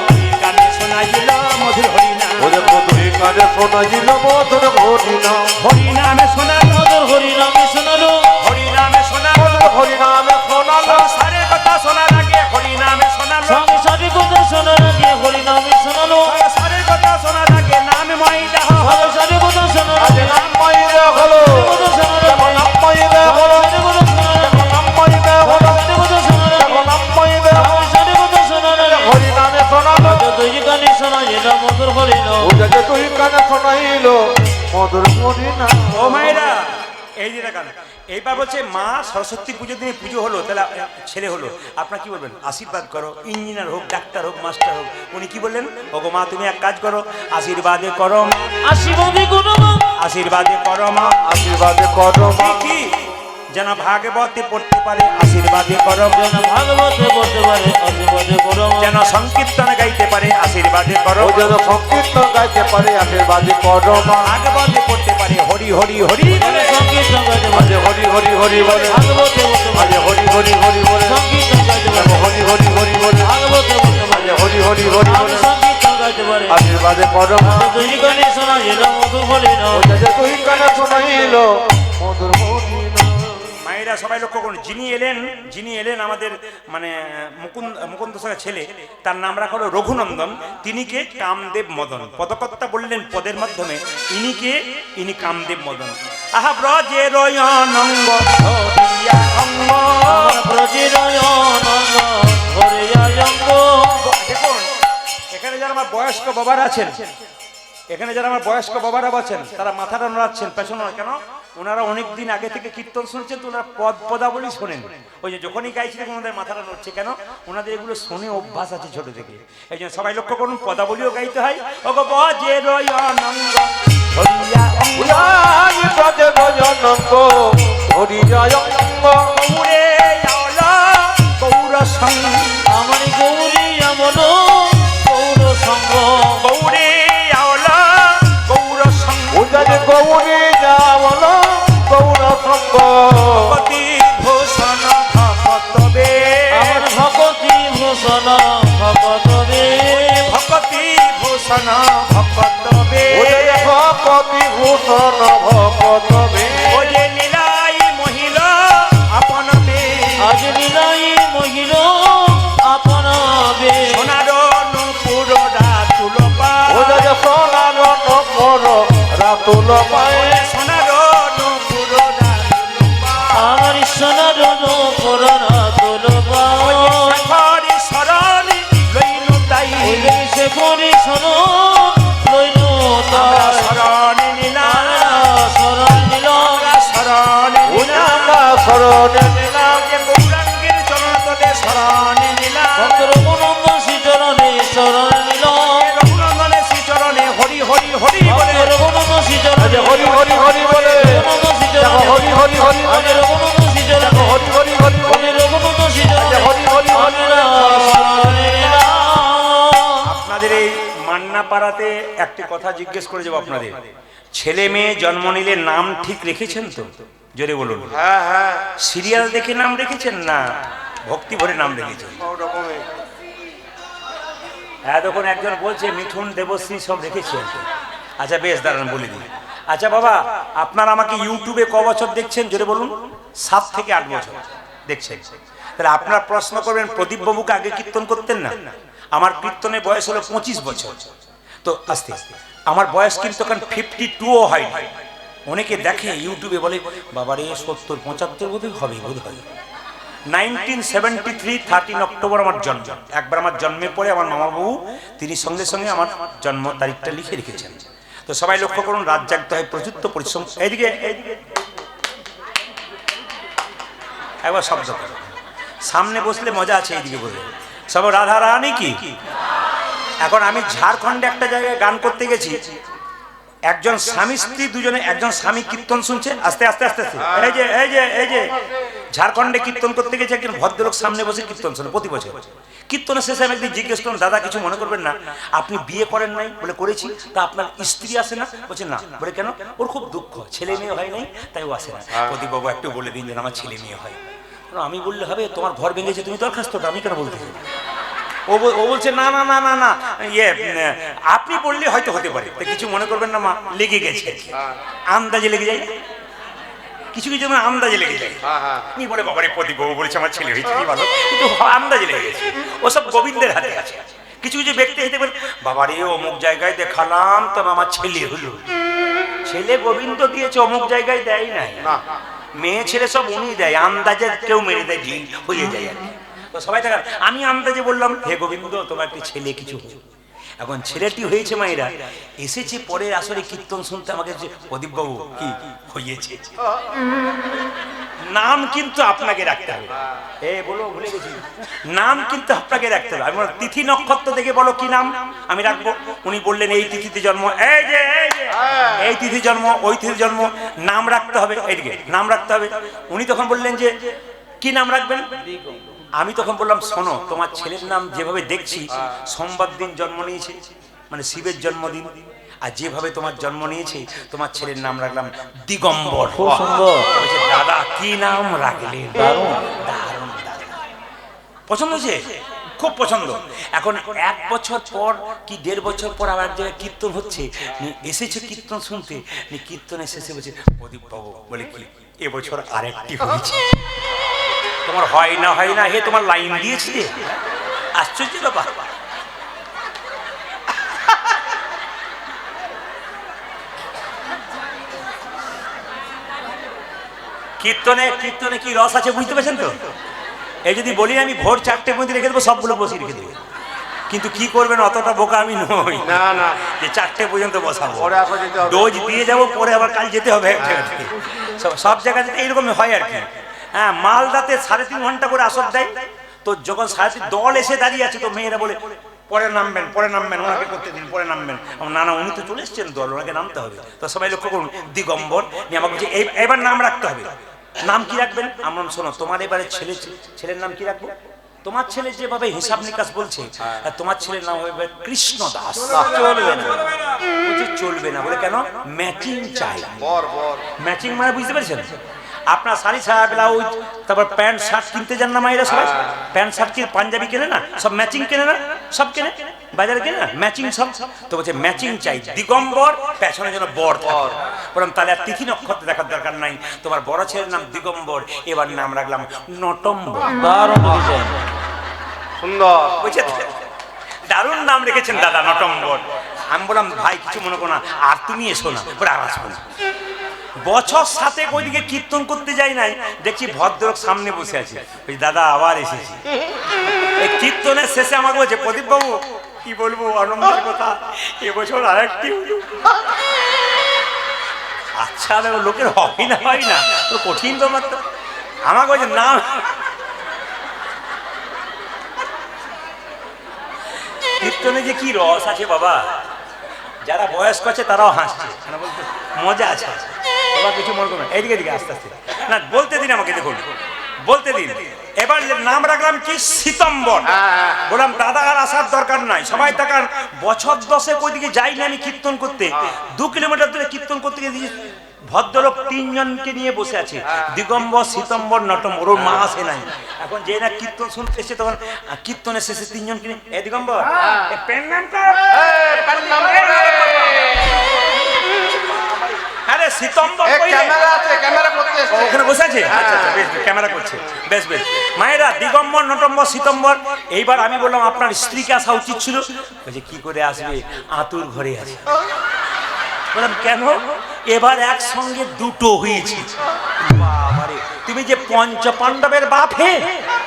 2 কানে শোনাই দিল মধুর হরিনাম। ওরে মধুর কানে শোনাইল মধুর হরিনাম। হরিনামে শোনা, মধুর হরিনামে শোনালো, হরিনামে শোনা, হরিনামে শোনালো। সংসারের কথা শোনার আগে হরিনামে শোনালো। সংসারের কথা শোনার আগে হরিনামে শোনালো। সংসারের কথা শোনার আগে নাম মাইদা সংসারের কথা শোনার আজ আগে নাম মাইরে হলো, কথা শোনার আগে নাম মাইরে হলো, কথা শোনার আগে নাম মাইরে হলো, কথা শোনার আগে নাম মাইরে হলো। সংসারের কথা শোনার আগে হরিনামে শোনালো, দুই কানে শোনা গেল মধুর হরিনাম। ওরে 2 কানে শোনাইল মধুর হরিনাম। ও মায়েরা, এই যে দেখান। এইবার বলছে মা সরস্বতী পুজোর দিনে পুজো হলো, তাহলে ছেলে হলো, আপনার কি বলবেন? আশীর্বাদ করো। ইঞ্জিনিয়ার হোক, ডাক্তার হোক, মাস্টার হোক। উনি কি বললেন? ওগো মা, তুমি এক কাজ করো, আশীর্বাদে করো মা, আশীর্বাদে করো মা, আশীর্বাদে করো মা। আশীর্বাদে করো মা। কি যেন ভাগবতে পড়তে পারে, আশীর্বাদে করো। যেন ভাগবতে পড়তে পারে, আশীর্বাদে করো মা। যেন সংকীর্তন গাইতে পারে, আশীর্বাদে করো। ও যেন সংকীর্তন গাইতে পারে, আশীর্বাদে করো মা। ভাগবতে পড়তে পারে, হরি হরি হরি যেন সংকীর্তন গাইতে আজ পারে, হরি হরি হরি বলে, ভাগবতে পড়তে আজ পারে, হরি হরি হরি বলে, সংকীর্তন গাইতে যেন পারে, হরি হরি হরি বলে, ভাগবতে পড়তে পারে, আজ হরি হরি হরি আমি বলে, সংকীর্তন গাইতে পারে। আশীর্বাদে করো মা। দুই কানে শোনা গেল মধুর হরিনাম। ও যে 2 কানে শোনাইল মধুর হরিনাম। মায়েরা সবাই লক্ষ্য করুন, যিনি এলেন আমাদের মানে মুকুন্দ সাহের ছেলে, তার নাম রাখা হলো রঘুনন্দন। তিনি কে? কামদেব মদন। পদকর্তা বললেন পদের মাধ্যমে, ইনি কামদেব মদন। আহা ব্রজের অনঙ্গ হরিয়া অঙ্গ। আমার ব্রজের অনঙ্গ হরিয়া অঙ্গ। দেখুন, এখানে যারা আমার বয়স্ক বাবারা আছেন, এখানে যারা আমার বয়স্ক বাবারা আছেন, তারা মাথাটা নড়াচ্ছেন, পেছনে নয় কেন? ওনারা অনেক দিন আগে থেকে কীর্তন শুনছেন, তো ওনারা পদাবলী শোনেন। ওই যে যখনই গাইছিলেন ওনাদের মাথাটা নড়ছে কেন? ওনাদের এগুলো শুনে অভ্যাস আছে ছোট থেকে। এই জন্য সবাই লক্ষ্য করুন, পদাবলীও গাইতে হয়। ওগো বজের অনঙ্গ হরিয়া অঙ্গ। উড়াই ব্রজে গজনঙ্গ হরিয়া অঙ্গ। গৌরে আওলা গৌর সঙ্গ। আমার গৌরী আমন গৌর সঙ্গ। গৌরে আওলা গৌর সঙ্গ। উজানে গৌরী যাওয়াল গৌর সঙ্গ। ভগতি ভূষণ ভগতবে। আমার ভগতি ভূষণ ভগতবে। ভগতি ভূষণ ভগতবে। ওরে ভগতি ভূষণ ভগতবে। ও যে নীলাই মহিলা আপনবে। আজ লীলাই মহিল আপনাবে। সোনার নূপুর রাতুল পায়। ওরে সোনার নকর রাতুল পায়ে। সোনার নূপুর রাতুল পায়। আমার সোনার নূপুর রাতুল পায়। হরি শরণি লইনু তাই। সে করি শোনো লইল আমরা তাই। শরণে নিলাম। শরণ নিল আমরা শরণে নিলাম। উনারা শরণে নিলাম। যে গৌরাঙ্গের চরণ তলে শরণে নিলাম। ভক্তর মনন্দ শ্রীচরণে শরণ নিল। রঘুনন্দনের শ্রীচরণে হরি হরি হরি বলে। ভক্তর মনন্দ শ্রীচরণে হরি হরি হরি বলে। রঘুনন্দ শ্রীচরণে হরি হরি হরি আমি বলে। রঘুনন্দ শ্রীচরণে হরি হরি হরি বলে। আমি রঘুনন্দ শ্রীচরণে হরি হরি হরি বলে। শরণে নিলাম। আপনাদের এই মান্না পাড়াতে একটি কথা জিজ্ঞেস করে যাবো আপনাদের, ছেলে মেয়ে জন্ম নিলে নাম ঠিক রেখেছেন তো? জোরে বলুন। হ্যাঁ হ্যাঁ সিরিয়াল দেখে নাম রেখেছেন না ভক্তি ভরে নাম রেখেছেন? ওরকমই। এতক্ষণ একজন বলছে মিঠুন দেবশ্রী সব রেখেছেন। আচ্ছা বেশ, দাঁড়ান বলে দিই। আচ্ছা বাবা, আপনারা আমাকে ইউটিউবে ক বছর দেখছেন? জোরে বলুন। 7 থেকে 8 বছর দেখছেন। তাহলে আপনারা প্রশ্ন করবেন, প্রদীপ বাবুকে আগে কীর্তন করতেন না? আমার কীর্তনের বয়স হলো 25 বছর। তো আস্তে আস্তে আমার বয়স কিন্তু এখন 52ও হয়নি। অনেকে দেখে ইউটিউবে বলে বাবারে 70-75 বোধ হয়। 1973 13 অক্টোবর আমার জন্ম। একবার আমার জন্মের পরে আমার মামাবাবু তিনি সঙ্গে সঙ্গে আমার জন্ম তারিখটা লিখে রেখেছেন। তো সবাই লক্ষ্য করুন, রাত জাগতে হয়, প্রচুর পরিশ্রম। এইদিকে একবার শব্দ করো, সামনে বসলে মজা আছে। এইদিকে বলে সব রাধা রানী কি। এখন আমি ঝাড়খণ্ডে একটা জায়গায় গান করতে গেছি, একজন স্বামী স্ত্রী দুজনে, একজন স্বামী কীর্তন শুনছে, আস্তে আস্তে আস্তে আস্তে এই যে ঝাড়খণ্ডে কীর্তন করতে গেছে, একজন ভদ্রলোক সামনে বসে কীর্তন শোনে প্রতি বছর। কীর্তনের শেষে আমি একদিন জিজ্ঞেস করলাম, দাদা কিছু মনে করবেন না, আপনি বিয়ে করেন নাই? বলে করেছি। তা আপনার স্ত্রী আসে না? বলছে না। বলে কেন? ওর খুব দুঃখ, ছেলে মেয়ে হয় নাই তাই ও আসে না। প্রদীপবাবু একটু বলে দিন যেন আমার ছেলে মেয়ে হয়। আমি বললে হবে? তোমার ঘর ভেঙেছে, তুমি দরখাস্তটা আমি কেন বলতে চাই? ও বলছে না না না না না ইয়ে আপনি বললে হয়তো হতে পারে, কিছু মনে করবেন না মা। লেগে গেছে, আন্দাজে লেগে যায়, কিছু কিছু আন্দাজে লেগে যায়। তুমি বলে বাবারে প্রদীপবাবু বলেছে আমার ছেলে হয়েছে, কি ভালো, কিন্তু আন্দাজে লেগে গেছে। ওসব গোবিন্দের হাতে আছে। কিছু কিছু ব্যক্তি হইতে পারে বাবারে অমুক জায়গায় দেখালাম তো আমার ছেলে হলো। ছেলে গোবিন্দ দিয়েছে, অমুক জায়গায় দেয় নাই। মেয়ে ছেলে সব উনি দেয়, আন্দাজে কেউ মেরে দেয়, ঢিল হয়ে যায় আর কি। তো সবাই থাকার আমি আন্দাজে বললাম হে গোবিন্দ তোমার একটি ছেলে কিছু। এখন ছেলেটি হয়েছে, মায়েরা এসেছে পরের আসরে কীর্তন শুনতে আমাকে, প্রদীপবাবু কি হয়েছে, নাম কিন্তু আপনাকে রাখতে হবে। বলো ভুলে গেছি, নাম কিন্তু আপনাকে রাখতে হবে। আমি তিথি নক্ষত্র দেখে বলো কি নাম আমি রাখবো। উনি বললেন এই তিথিতে জন্ম, এই তিথি জন্ম, ওই তিথি জন্ম, নাম রাখতে হবে, এইদিকে নাম রাখতে হবে। উনি তখন বললেন যে কি নাম রাখবেন? আমি তখন বললাম শোনো, তোমার ছেলের নাম যেভাবে দেখছি সোমবার দিন জন্ম নিয়েছে, মানে শিবের জন্মদিন, আর যেভাবে তোমার জন্ম নিয়েছে তোমার ছেলের নাম রাখলাম দিগম্বর। খুব সুন্দর। দাদা কি নাম রাখলেন, দারুণ দারুণ, পছন্দ হয়েছে, খুব পছন্দ। এখন 1 বছর পর কি 1.5 বছর পর আবার এক জায়গায় কীর্তন হচ্ছে, এসেছে কীর্তন শুনতে, কীর্তনের শেষে বলছে প্রদীপবাবু বলে কি এবছর আরেকটি হয়েছে। তোমার হয় না হে তোমার লাইন দিয়েছি রে, আশ্চর্য ব্যাপার। কীর্তনে কি রস আছে বুঝতে পারছেন তো? এই যদি বলি আমি ভোর 4টে পর্যন্ত রেখে দেবো, সবগুলো বসিয়ে রেখে দেবো, কিন্তু কি করবেন অতটা বোকা আমি নই না না যে 4টে পর্যন্ত বসাবো, ডোজ দিয়ে যাবো, পরে আবার কাল যেতে হবে এক জায়গা থেকে। সব জায়গাতে এইরকম হয় আর কি। হ্যাঁ, মালদাতে 3.5 ঘন্টা করে আসর দেয়। তো যখন 3.5 দল এসে দাঁড়িয়ে আছে, তো মেয়েরা বলে পরে নামবেন ওনাকে করতে দিন, পরে নামবেন। না না উনি তো চলে এসছেন দল, ওনাকে নামতে হবে। তো সবাই লক্ষ্য করুন, দিগম্বর নিয়ে আমাকে বলছে এবার নাম রাখতে হবে। নাম কি রাখবেন? আমরা শোনো, তোমার এবারে ছেলের নাম কি রাখবো? তোমার ছেলে যেভাবে হিসাব নিকাশ বলছে, তোমার ছেলের নাম হবে কৃষ্ণ দাস। চলবে না। বলে কেন? ম্যাচিং চাই। ম্যাচিং মানে বুঝতে পেরেছেন? আপনার শাড়ি সায়া ব্লাউজ, তারপর প্যান্ট শার্ট কিনতে যান না মায়েরা সবাই, প্যান্ট শার্ট কিনে পাঞ্জাবি কেনে না, সব ম্যাচিং কেনে না, সব কেনে বাজারে কেনে না, ম্যাচিং সব। তো বলছে ম্যাচিং চাই, দিগম্বর, পেছনে যেন বর থাকে। বললাম তাহলে আর তিথি নক্ষত্র দেখার দরকার নাই, তোমার বড় ছেলের নাম দিগম্বর, এবার নাম রাখলাম নটম্বর। সুন্দর, বুঝছেন? দারুণ নাম রেখেছেন দাদা, নটম্বর। আমি বললাম ভাই কিছু মনে করো না, আর তুমি এসো না। বলে আর আসবো না। বছর 7 ওইদিকে কীর্তন করতে যাই নাই, দেখছি ভদ্রলোক সামনে বসে আছে। ওই দাদা আবার এসেছি। এই কীর্তনের শেষে আমাকে বলছে প্রদীপবাবু কি বলবো আনন্দের কথা, এবছর আরেকটি। আচ্ছা লোকের হয় না তো কঠিন ব্যাপার তো। আমাকে বলছে না, কীর্তনে যে কি রস আছে বাবা, যারা বয়স্ক আছে তারাও হাসছে, বলতে মজা আছে। বাবা কিছু মনে করবেন, এইদিকে আস্তে আস্তে না বলতে দিন আমাকে, দেখুন বলতে দিন। এবার নাম রাখলাম কি সীতম্বর। বললাম দাদা আর আসার দরকার নাই, সবাই তাকান। বছর 10 ওইদিকে যাই না আমি কীর্তন করতে, 2 কিলোমিটার দূরে কীর্তন করতে গিয়ে ভদ্রলোক 3 জনকে নিয়ে বসে আছে, দিগম্বর, সীতম্বর, নটম্বর। ওর মা আসে নাই। এখন যে না কীর্তন শুনতে এসে, তখন কীর্তনের শেষে 3 জনকে নিয়ে, এ দিগম্বর আরে সীতম্বর এ কইলে? ক্যামেরা আছে, ক্যামেরা করতে এসছে। ওখানে বসে আছে? আচ্ছা আচ্ছা, বেশ বেশ, ক্যামেরা করছে, বেশ বেশ। মায়েরা দিগম্বর নটম্বর সীতম্বর। এইবার আমি বললাম আপনার স্ত্রীকে আসা উচিত ছিল। বলছে কি করে আসবে, আতুর ঘরে আছে। বললাম কেন? এবার একসঙ্গে দুটো হয়েছে। বাবারে, তুমি যে পঞ্চ পাণ্ডবের বাপ হে,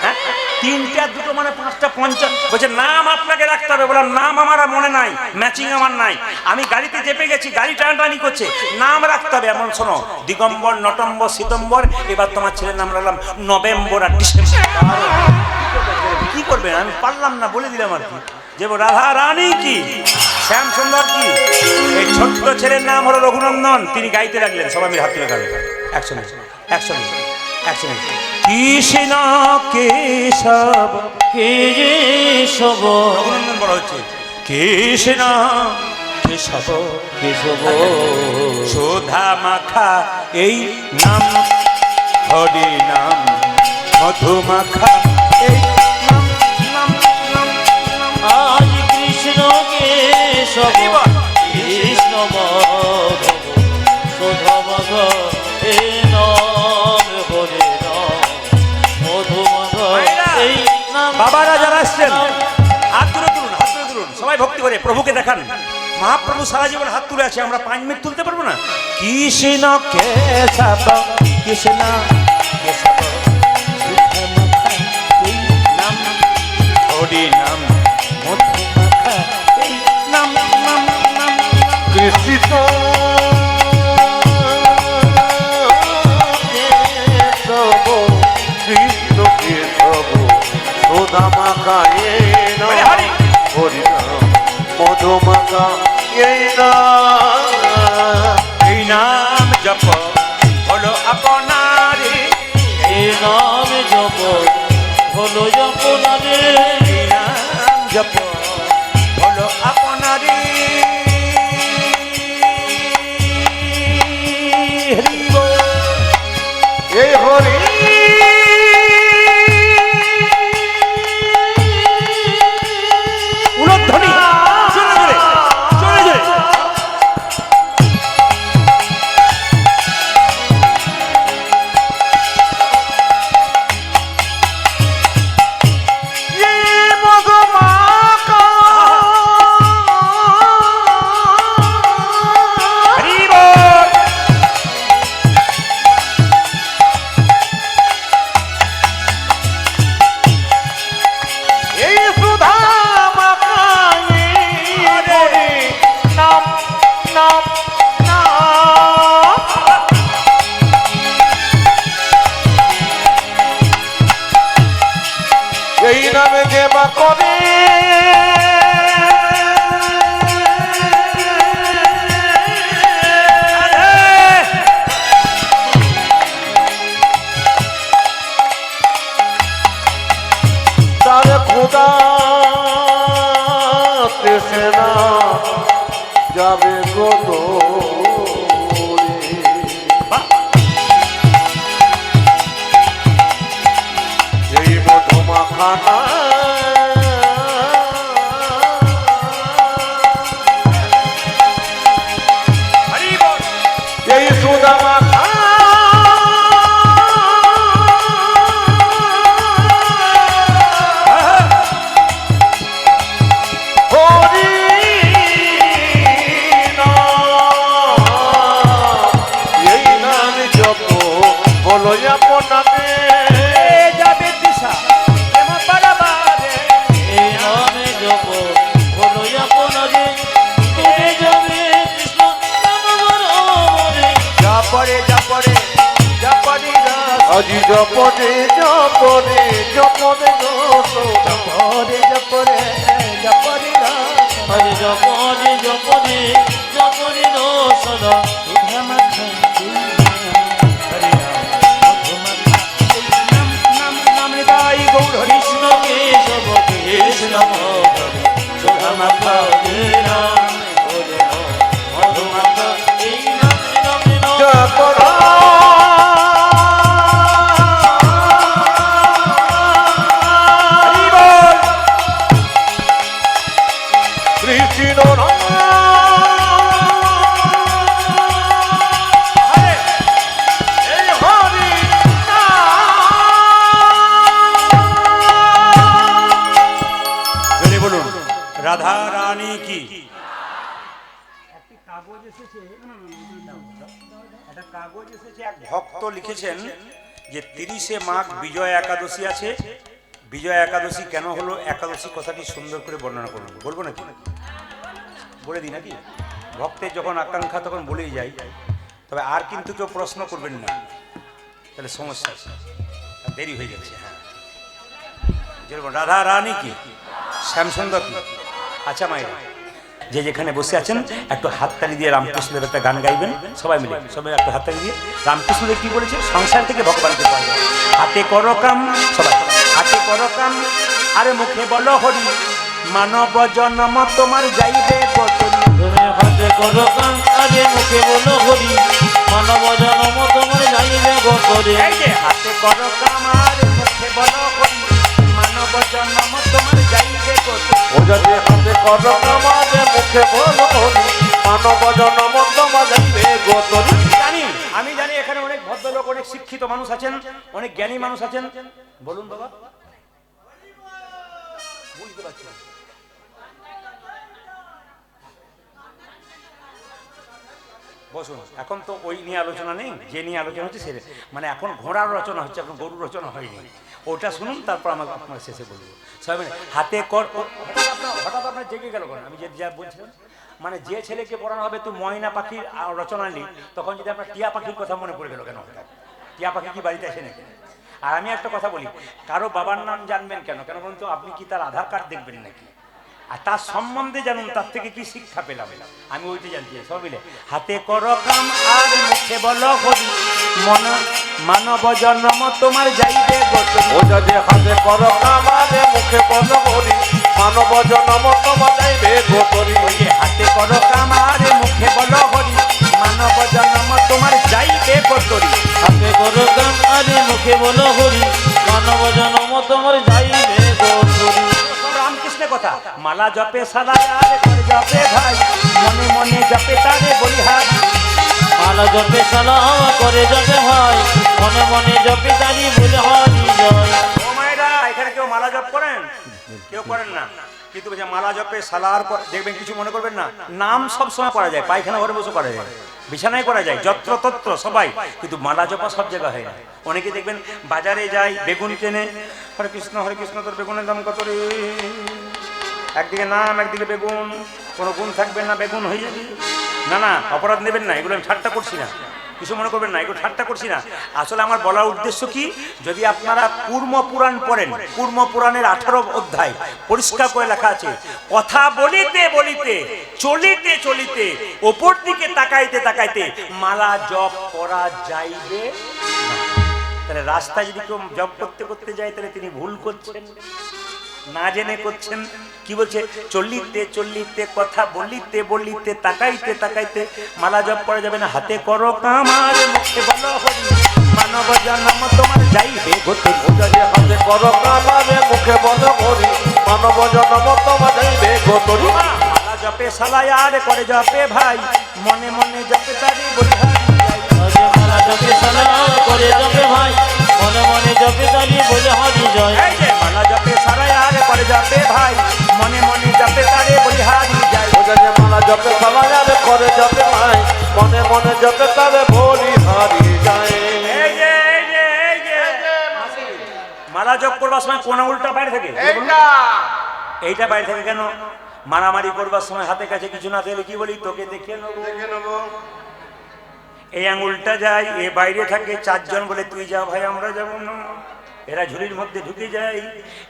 হ্যাঁ? তিনটা দুটো মানে পাঁচটা পঞ্চ। বলছে নাম আপনাকে রাখতে হবে। বললাম নাম আমার আর মনে নাই, ম্যাচিং আমার নাই। আমি গাড়িতে চেপে গেছি, গাড়ি টানাটানি করছে, নাম রাখতে হবে। এমন শোনো, দিগম্বর নটম্বর সীতম্বর। এবার তোমার ছেলের নাম রাখলাম নভেম্বর আর ডিসেম্বর। কি করবেন, আমি পারলাম না, বলে দিলাম আর কি। যে রাধা রানী কি, শ্যাম সুন্দর কি। এই ছোট্ট ছেলের নাম হলো রঘুনন্দন। তিনি গাইতে লাগলেন, সবাই মিলে হাত তুলে গান। একসঙ্গে একসঙ্গে একসঙ্গে। কৃষ্ণ কেশব কেশব রঘুনন্দন বলা হচ্ছে। কৃষ্ণ কেশব কেশব সুধা মাখা এই নাম, হরি নাম মধু মাখা এই নাম, নাম নাম নাম। আজ কৃষ্ণ কেশব কৃষ্ণ মাধব সুধা মাধব এই নাম হরে নাম মধু মাধব এই নাম। বাবারা যারা আসছেন হাত তুলে তুলুন, হাত তুলে তুলুন, সবাই ভক্তি করে প্রভুকে দেখান। মহাপ্রভু সারা জীবন হাত তুলে আছে, আমরা 5 মিনিট তুলতে পারবো না? কৃষ্ণ কেশব কৃষ্ণ কেশব নাম হরি নাম মধু মাখা এই নাম নাম নাম। কৃষ্ণ কেশব, কৃষ্ণ কেশব, সুধা মাখা এই নাম, হরি হরি নাম মধু মাখা এই নাম। এই নাম জপ হলো আপনারে, এই নাম জপ হলো জপনারে, এই নাম জপ হলো আপনারে। হরি বল। এই হরি উলধ্বনি জোরে জোরে জোরে জোরে। এই মধু মাখা হরি বল। এই সুধা মাখা এই হরি নাম নাম নাম। এই নামে যে বা করে তার খোদা তেসে না যাবে কত এই মধুমা খানা হরি বল। এই সুদামা হরি নাম, এই নাম জপ বলো আপনাকে যাবে দিশা প্রেম পারাবারে। এই নামে জপ হলো জপনারে, তুমি যাবে কৃষ্ণ নাম বরমরে। জপরে জপরে জপরি রস, আজি জপনে জপনে জপনে রস জপরে জপরে জপরি রস। হরে জপনে জপনে জপনে রসনা, সুধা মাখা এই নাম, হরি নাম মধু মাখা এই নাম নাম নাম। হৃদয় গৌর হরি কৃষ্ণ কেশব কৃষ্ণ মাধব সুধা মাখা এই নাম হরে নাম মধু মাখা এই নাম নাম নাম। জপরা হরি বল। কৃষ্ণ নাম কাগজ এসেছে, একটা কাগজ এসেছে, এক ভক্ত লিখেছেন যে 30শে মাঘ বিজয়া একাদশী আছে। বিজয়া একাদশী কেন হলো, একাদশী কথাটি সুন্দর করে বর্ণনা করুন। বলবো নাকি? বলে দিই নাকি? ভক্তের যখন আকাঙ্ক্ষা তখন বলেই যাই, তবে আর কিন্তু কেউ প্রশ্ন করবেন না, তাহলে সমস্যা আছে, দেরি হয়ে যাচ্ছে। হ্যাঁ, যেরকম রাধা রানী কি, শ্যামসুন্দর কি। আচ্ছা মায়েরা, যে যেখানে বসে আছেন একটু হাততালি দিয়ে রামকৃষ্ণদেব একটা গান গাইবেন, সবাই মিলে, সবাই একটু হাততালি দিয়ে। রামকৃষ্ণদেব কি বলেছে? সংসার থেকে ভগবানকে পাওয়া যায়। হাতে করো কাম, সবাই হাতে করো কাম, আরে মুখে বলো হরি, মানব জন্ম তোমার যাইবে গতরি। তুমি হাতে করো কাম, আরে মুখে বলো হরি, মানব জন্ম তোমার যাইবে গতরে। এই যে হাতে করো কাম, আরে মুখে বলো হরি, মানব জন্ম তোমার যাইবে গতরি। ও যদি হাতে করো কামাতে মুখে বলো হরি, মানব জন্ম তোমার যাইবে গতরি। আমি জানি এখানে অনেক ভদ্রলোক, অনেক শিক্ষিত মানুষ আছেন, অনেক জ্ঞানী মানুষ আছেন। বলুন বাবা, বুঝতে পারছি না। বসুন, এখন তো ওই নিয়ে আলোচনা নেই, যে নিয়ে আলোচনা হচ্ছে সেটা, মানে এখন ঘোড়ার রচনা হচ্ছে, এখন গরুর রচনা হয়নি। ওটা শুনুন, তারপর আমার আপনার শেষে বলবো। সবাই মিলে হাতে কর। হঠাৎ আপনার জেগে গেল কেন? আমি যে যা বলছিলাম, মানে যে ছেলেকে পড়ানো হবে তুই ময়না পাখির রচনা নি, তখন যদি আপনার টিয়া পাখির কথা মনে পড়ে গেল কেন? হঠাৎ টিয়া পাখি কি বাড়িতে আসে নাকি? আর আমি একটা কথা বলি, কারো বাবার নাম জানবেন কেন? কেন বলুন তো? আপনি কি তার আধার কার্ড দেখবেন নাকি? আর তার সম্বন্ধে জানুন, তার থেকে কি শিক্ষা পেলাম, আমি ওইটা জানতে চাই। সব মিলে হাতে করো কাম, আর মুখে বলো হরি, মন মানব জন্ম তোমার যাইবে গতরি। ও যদি হাতে করো কামাতে মুখে বলো হরি, মানব জন্ম তোমার যাইবে গতরি। হাতে করো কাম, আর মুখে বলো হরি, মানব জন্ম তোমার যাইবে গতরি। হাতে করো কাম, আরে মুখে বলো হরি, মানব জন্ম তোমার যাইবে গতরে। রামকৃষ্ণের কথা, মালা জপে সাদা আর করে জপে ভাই, মনে মনে জপে তারে বলিহার। মালা জপে সালাম করে জপে ভাই, মনে মনে জপে তারি বলে হরি জয়। ও মায়েরা, এখানে কেউ মালা জপ করেন? কেউ করেন না, কিন্তু বলছে মালা জপে সালার পর দেখবেন, কিছু মনে করবেন না, নাম সব সময় করা যায়, পায়খানা ঘরে বসে করা যায়, বিছানায় করা যায়, যত্র তত্র সবাই, কিন্তু মালা জপা সব জায়গায় হয় না। অনেকে দেখবেন বাজারে যায়, বেগুন কেনে, হরে কৃষ্ণ তোর বেগুনের দাম কত রে, একদিকে নাম একদিকে বেগুন, কোনো গুণ থাকবে না, বেগুন হয়ে যাবে। না, অপরাধ নেবেন না, এগুলো আমি ঠাট্টা করছি না, কিছু মনে করবেন না, এগুলো ঠাট্টা করছি না। আসলে আমার বলার উদ্দেশ্য কি, যদি আপনারা কুর্ম পুরাণ পড়েন, কুর্ম পুরাণের 18 অধ্যায় পরিষ্কার করে লেখা আছে, কথা বলিতে বলিতে, চলিতে চলিতে, ওপর দিকে তাকাইতে তাকাইতে মালা জপ করা যাইবে না। তাহলে রাস্তায় যদি কেউ জপ করতে করতে যায়, তাহলে তিনি ভুল করছেন, না জেনে করছেন। কি বলছে? চলিতে চলিতে, কথা বলিতে বলিতে, তাকাইতে তাকাইতে মালা জপ করা যাবে না। হাতে করো কাম, আর মুখে বলো হরি, মানব জন্ম তোমার যাইবে গতরি। ও যদি হাতে করো কামাতে মুখে বলো হরি, মানব জন্ম তোমার যাইবে গতরি। মালা জপে সালায় আর করে জপে ভাই, মনে মনে জপে তারি বলিহার। মালা জপে সালাম করে জপে ভাই, মনে মনে জপে তারি বলে হরি জয়। এই যে মালা জপে সালায় আর করে জপে ভাই, মনে মনে জপে তারে বলিহারি যায়। ও যদি মালা জপে সালায়ারে করে জপে ভাই, মনে মনে জপে তারে বলি হারি যায়। মালা জপ করবার সময় কোন আঙুলটা বাইরে থাকে? এইটা বাইরে থাকে কেন? মারামারি করবার সময় হাতে কাছে কিছু না থাকলে কি বলি? তোকে দেখে নেবো। এই আঙুলটা যায়, এ বাইরে থাকে, 4 জন বলে তুই যা ভাই, আমরা যাব না। এরা ঝুলির মধ্যে ঢুকে যায়।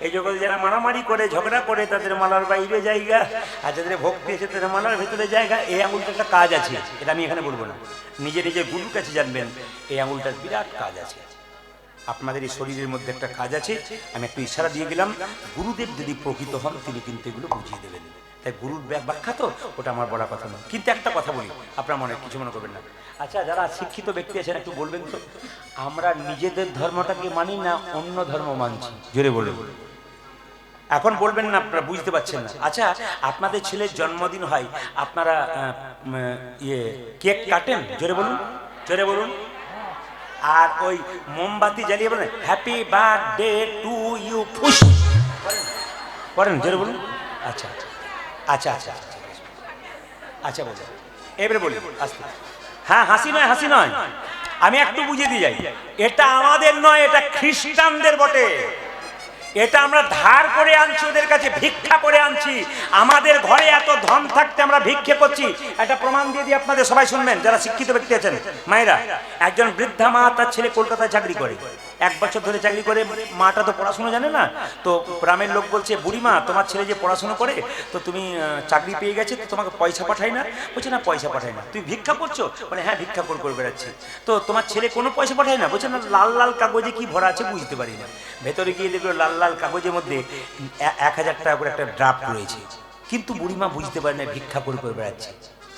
এই জগতে যারা মারামারি করে, ঝগড়া করে, তাদের মালার বাইরে জায়গা, আর যাদের ভক্তি আছে তাদের মালার ভেতরে জায়গা। এই আঙুলটার একটা কাজ আছে, এটা আমি এখানে বলবো না, নিজে নিজের গুরুর কাছে জানবেন। এই আঙুলটার বিরাট কাজ আছে, আপনাদের এই শরীরের মধ্যে একটা কাজ আছে। আমি একটু ইশারা দিয়ে গেলাম, গুরুদেব যদি প্রকৃত হন তিনি কিন্তু এগুলো বুঝিয়ে দেবেন। তাই গুরুর ব্যাখ্যা তো ওটা আমার বলা কথা নয়। কিন্তু একটা কথা বলি, আপনার মনে কিছু মনে করবেন না। আচ্ছা, যারা শিক্ষিত ব্যক্তি আছেন একটু বলবেন তো, আমরা নিজেদের ধর্মটাকে মানি না অন্য ধর্ম মানছি? জোরে বলুন। এখন বলবেন না, আপনারা বুঝতে পারছেন না। আচ্ছা, আপনাদের ছেলের জন্মদিন হয়, আপনারা কেক কাটেন? জোরে বলুন, জোরে বলুন। আর ওই মোমবাতি জ্বালিয়ে বলেন হ্যাপি বার্থডে টু ইউ, ফুস করেন? জোরে বলুন। আচ্ছা আচ্ছা আচ্ছা আচ্ছা আচ্ছা বলুন। এবারে বলি আস্তে। হ্যাঁ, হাসি নয়, হাসি নয়, আমি একটু বুঝিয়ে দিয়ে যাই। এটা আমাদের নয়, এটা খ্রিস্টানদের বটে। এটা আমরা ধার করে আনছি, ওদের কাছে ভিক্ষা করে আনছি। আমাদের ঘরে এত ধন থাকতে আমরা ভিক্ষে করছি। একটা প্রমাণ দিয়ে দিই আপনাদের, সবাই শুনবেন যারা শিক্ষিত ব্যক্তি আছেন মায়েরা। একজন বৃদ্ধা মা, তার ছেলে কলকাতায় চাকরি করে, 1 বছর ধরে চাকরি করে। মাটা তো পড়াশোনা জানে না, তো গ্রামের লোক বলছে, বুড়িমা তোমার ছেলে যে পড়াশোনা করে, তো তুমি চাকরি পেয়ে গেছে, তো তোমাকে পয়সা পাঠাই না? বলছে না, পয়সা পাঠাই না। তুমি ভিক্ষা করছো? বলে হ্যাঁ, ভিক্ষা করে বেড়াচ্ছি। তো তোমার ছেলে কোনো পয়সা পাঠায় না? বলছে না, লাল লাল কাগজে কি ভরা আছে বুঝতে পারি না। ভেতরে গিয়ে দেখলো লাল লাল কাগজের মধ্যে 1000 টাকা করে একটা ড্রাফট রয়েছে, কিন্তু বুড়িমা বুঝতে পারে না, ভিক্ষা করে বেড়াচ্ছে।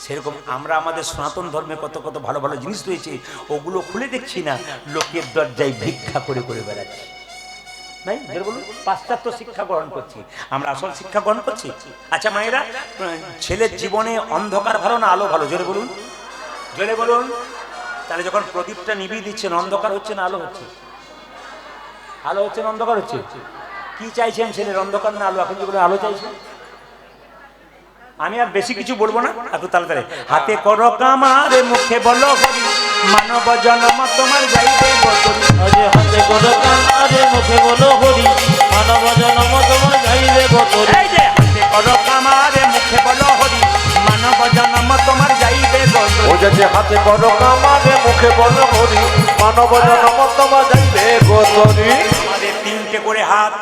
সেরকম আমরা আমাদের সনাতন ধর্মে কত কত ভালো ভালো জিনিস রয়েছে, ওগুলো খুলে দেখছি না, লোকের দরজায় ভিক্ষা করে বেড়াচ্ছি। নাই বলুন, পাশ্চাত্য শিক্ষা গ্রহণ করছি, আমরা আসল শিক্ষা গ্রহণ করছি। আচ্ছা মায়েরা, ছেলের জীবনে অন্ধকার ভালো না আলো ভালো? জোরে বলুন, জোরে বলুন। তাহলে যখন প্রদীপটা নিভিয়ে দিচ্ছেন, অন্ধকার হচ্ছে না আলো হচ্ছে? আলো হচ্ছে না অন্ধকার হচ্ছে? কি চাইছেন ছেলের, অন্ধকার না আলো? এখন যেগুলো আলো চাইছেন। আমি আর বেশি কিছু বলবো না, একটু তাড়াতাড়ি। হাতে করো কামার, মুখে বলো হরি, মানব জন্ম তোমার যাইবে বতরি। হাতে করো কামার, মুখে বলো হরি, মানব জন্ম তোমার যাইবে বতরি। এই যে হাতে করো কামার, মুখে বলো হরি, মানব জন্ম তোমার যাইবে বতরি। ও যে হাতে করো কামারে মুখে বলো হরি, মানব জন্ম তোমার যাইবে গতরি। আমাদের 3টে করে হাত,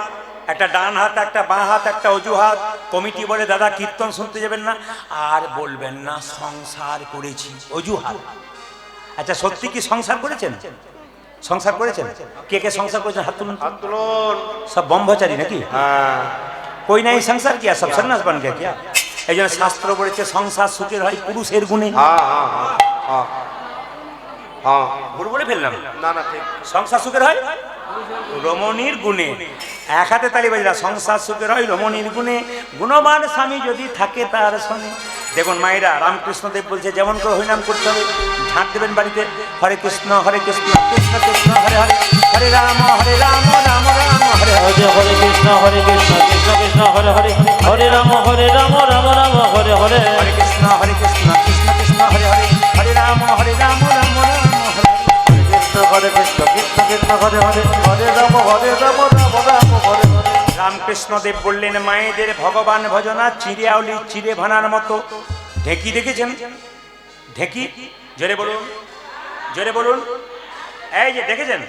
একটা ডান হাত, একটা বাঁ হাত, একটা অজু হাত। কমিটি বলে দাদা কীর্তন শুনতে যাবেন না, আর বলবেন না সংসার করেছি, অজু হাত। আচ্ছা সত্যি কি সংসার করেছেন? সংসার করেছেন? কে কে সংসার করেছেন হাত তুলুন। হাত তুলুন। সব ব্রহ্মচারী নাকি? হ্যাঁ। कोई नहीं संसार किया, सब सन्यास बन गया क्या? এই জন্য শাস্ত্র বলেছে সংসার সুখের হয় পুরুষের গুণে। হ্যাঁ হ্যাঁ হ্যাঁ হ্যাঁ, ভুল বলে ফেললাম? না না ঠিক। সংসার সুখের হয় রমণীর গুণে। এক হাতে তালি বাজরা, সংসার সুখের হয় রমণীর গুণে, গুণবান স্বামী যদি থাকে তার সঙ্গে। দেখুন মায়েরা, রামকৃষ্ণদেব বলছে যেমন করে হরিনাম করতে হবে, ঝাঁট দেবেন বাড়িতে, হরে কৃষ্ণ কৃষ্ণ কৃষ্ণ হরে হরে, হরে রাম রাম রাম হরে হরে। হরে কৃষ্ণ কৃষ্ণ কৃষ্ণ হরে হরে, হরে রাম রাম রাম হরে হরে। হরে কৃষ্ণ কৃষ্ণ কৃষ্ণ হরে হরে, হরে রাম রাম রাম হরে। হরে কৃষ্ণ কৃষ্ণ কৃষ্ণ হরে হরে, হরে রাম রাম রাম হরে হরে। রামকৃষ্ণদেব বললেন মায়েদের ভগবান ভজনা চিড়ে আউলি চিড়ে ভানার মতো। ঢেকি দেখেছেন? ঢেকি জোরে বলুন, জোরে বলুন। এই যে দেখেছেন?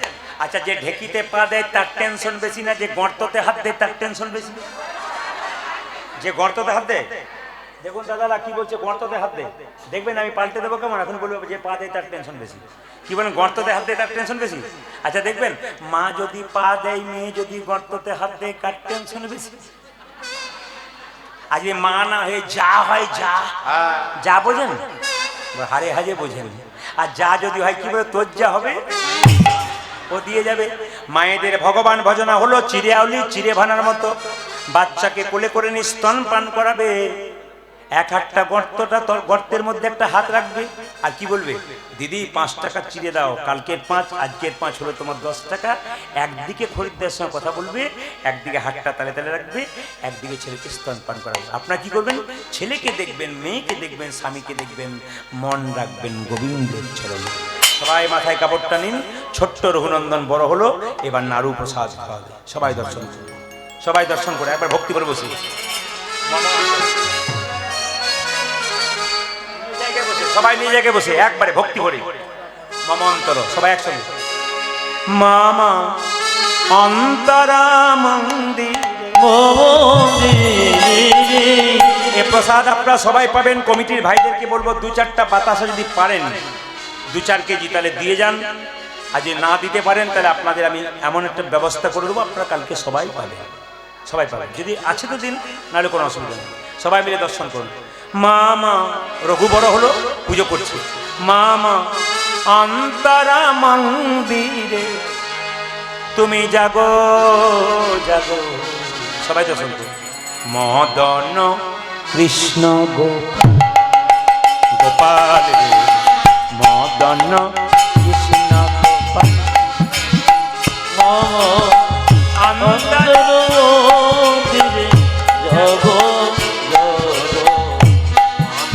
আচ্ছা, যে ঢেকিতে পা দেয় তার টেনশন বেশি না যে গর্ততে হাত দেয় তার টেনশন বেশি? যে গর্ততে হাত দেয়, দেখুন দাদারা কি বলছে, গর্ততে হাত দেয়। দেখবেন আমি পাল্টে দেবো কেমন, এখন বলবো যে পা দেয় তার টেনশন বেশি। কি বলেন, গর্ততে হাত দেয় তার টেনশন বেশি? আচ্ছা দেখবেন, মা যদি পা দেয়, মেয়ে যদি গর্ততে হাত দেয়, কার টেনশন বেশি? আজকে মা না হয়ে যা হয়, যা যা বোঝেন, হারে হাজে বোঝেন। আর যা যদি হয় কি বলে, তোর যা হবে ও দিয়ে যাবে। মায়েদের ভগবান ভজনা হলো চিড়ে আউলি চিড়ে ভানার মতো। বাচ্চাকে কোলে করে নিয়ে স্তন পান করাবে, এক একটা গর্তের মধ্যে একটা হাত রাখবে, আর কি বলবে, দিদি 5 টাকা চিড়ে দাও, কালকের 5 আজকের 5 হলো তোমার 10 টাকা। একদিকে খরিদ্দারের সঙ্গে কথা বলবে, একদিকে হাতটা তালে তালে রাখবে, একদিকে ছেলেকে স্তন পান করাবে। আপনার কি করবেন, ছেলেকে দেখবেন, মেয়েকে দেখবেন, স্বামীকে দেখবেন, মন রাখবেন গোবিন্দের চরণে। সবাই মাথায় কাপড়টা নিন। ছোট্ট রঘুনন্দন বড় হলো, এবার নাড়ু প্রসাদ খাওয়াবে। সবাই দর্শন করুন, সবাই দর্শন করে একবার ভক্তি করে বসে, সবাই নিজ জায়গায় বসে একবারে ভক্তি করে মম অন্তর, সবাই একসঙ্গে। মামা অন্তরা মন্দির এ প্রসাদ আপনারা সবাই পাবেন। কমিটির ভাইদেরকে বলবো 2-4টা বাতাসা যদি পারেন 2-4 কেজি তাহলে দিয়ে যান। আর যদি না দিতে পারেন তাহলে আপনাদের আমি এমন একটা ব্যবস্থা করে দেবো, আপনারা কালকে সবাই পাবেন, সবাই পাবেন। যদি আছে তো দিন, নাহলে কোনো অসুবিধা নেই। সবাই মিলে দর্শন করুন। মামা রঘু বড় হলো, পুজো করছে। মামা অন্তরা মন্দিরে তুমি জাগো জাগো, সবাই দর্শন করুন। মদন কৃষ্ণ গোপাল রে, মদন কৃষ্ণ গোপাল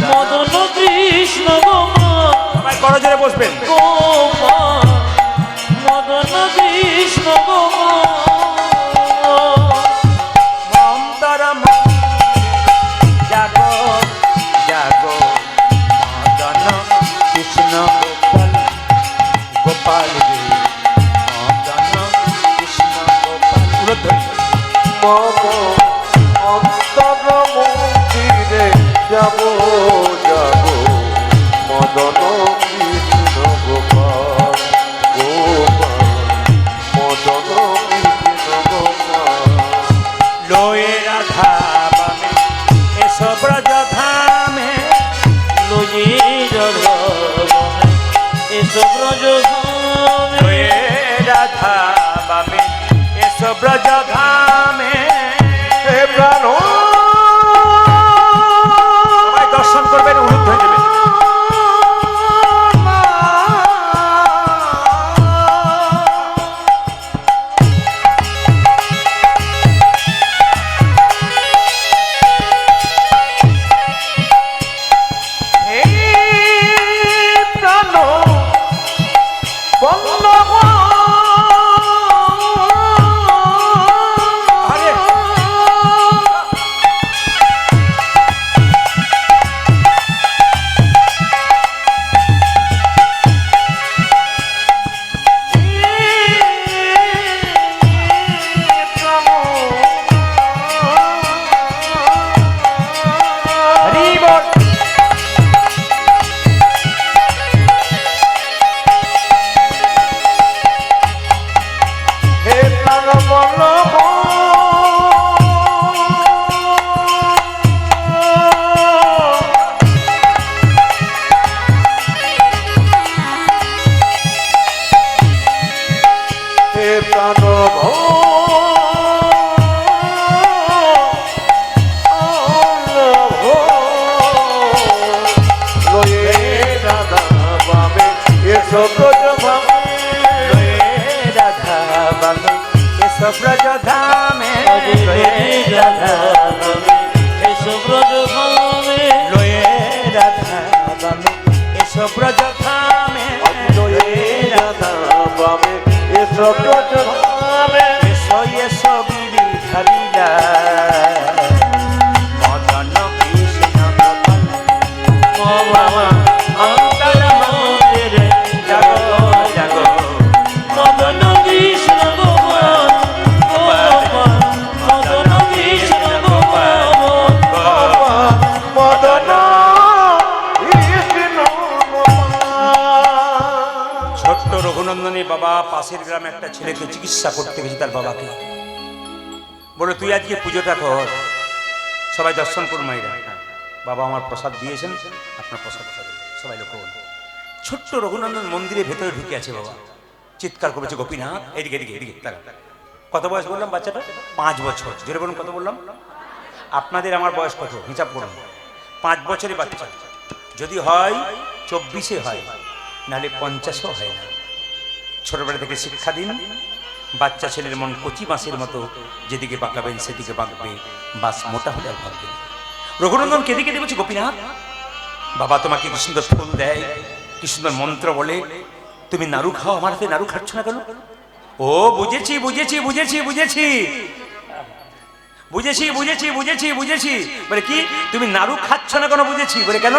মদন কৃষ্ণ বসবেন। গোপাল মদন কৃষ্ণ গোপাল মন্তরা জাগো জাগো মদন কৃষ্ণ গোপাল গোপাল রে মদন কৃষ্ণ গোপাল। উলধ্বনি। মম অন্তর মন্দিরে যাব যাব মদন কৃষ্ণ গোপাল গোপাল মদন কৃষ্ণ গোপাল। লয়ে রাধা বামে এসো ব্রজ ধামে। লয়ে জগমে এসো ব্রজ ধামে লয়ে রাধা বামে এসো ব্রজ ধামে। হে প্রাণ সবাই দর্শন করবেন, উলুধ্বনি দেবেন। আরে হরি বল। হে প্রাণ বল্লভ হে প্রাণ লয়ে রাধা বামে এসো ব্রজ ধামে। রাধা বামে এসো ব্রজ ধামে। রাধা এসো ব্রজ ধামে লয়ে রাধা বামে এসো ব্রজ ধামে। লয়ে রাধা বামে এসো ব্রজ ধামে। এসো এসো গিরি ধারিলা মদন কৃষ্ণ গোপাল। বাবা অন্তর মন্দিরে জাগো জাগো মদন কৃষ্ণ গোপাল গোপাল মদন কৃষ্ণ গোপাল মদন কৃষ্ণ গোপাল। ছোট্ট রঘুনন্দনের বাবা পাশের গ্রামে একটা ছেলেকে চিকিৎসা করতে গেছে তার বাবাকে। বলে তুই আজকে পুজোটা কর, সবাই দর্শন করুন মাইরা। বাবা আমার প্রসাদ দিয়েছেন, আপনার প্রসাদ খাবেন। সবাই লক্ষ্য করুন। ছোট্ট রঘুনন্দন মন্দিরের ভেতরে ঢুকে আছে বাবা, চিৎকার করেছে গোপীনাথ এদিকে এদিকে এদিকে তাকা। কত বয়স বললাম বাচ্চাটা? 5 বছর। জোরে বলুন কত বললাম? আপনাদের আমার বয়স কত হিসাব করুন। 5 বছরের বাচ্চা যদি হয় 24-এ হয়, নাহলে 50-ও হয় না। ছোটবেলা থেকে শিক্ষা দিন, বাচ্চা ছেলের মন কচি বাঁশের মতো, যেদিকে বাঁকাবেন সেদিকে বাঁকবে, বাঁশ মোটা হলে আর ভাববে। রঘুনন্দন কেঁদে কেঁদে বলছে গোপীনাথ বাবা তোমাকে কি সুন্দর ফুল দেয়, কি সুন্দর মন্ত্র বলে, তুমি নাড়ু খাও, আমার হাতে নাড়ু খাচ্ছ না কেন? ও বুঝেছি বুঝেছি বুঝেছি বুঝেছি বুঝেছি বুঝেছি বুঝেছি বুঝেছি। বলে কি তুমি নাড়ু খাচ্ছ না কেন? বুঝেছি। বলে কেন?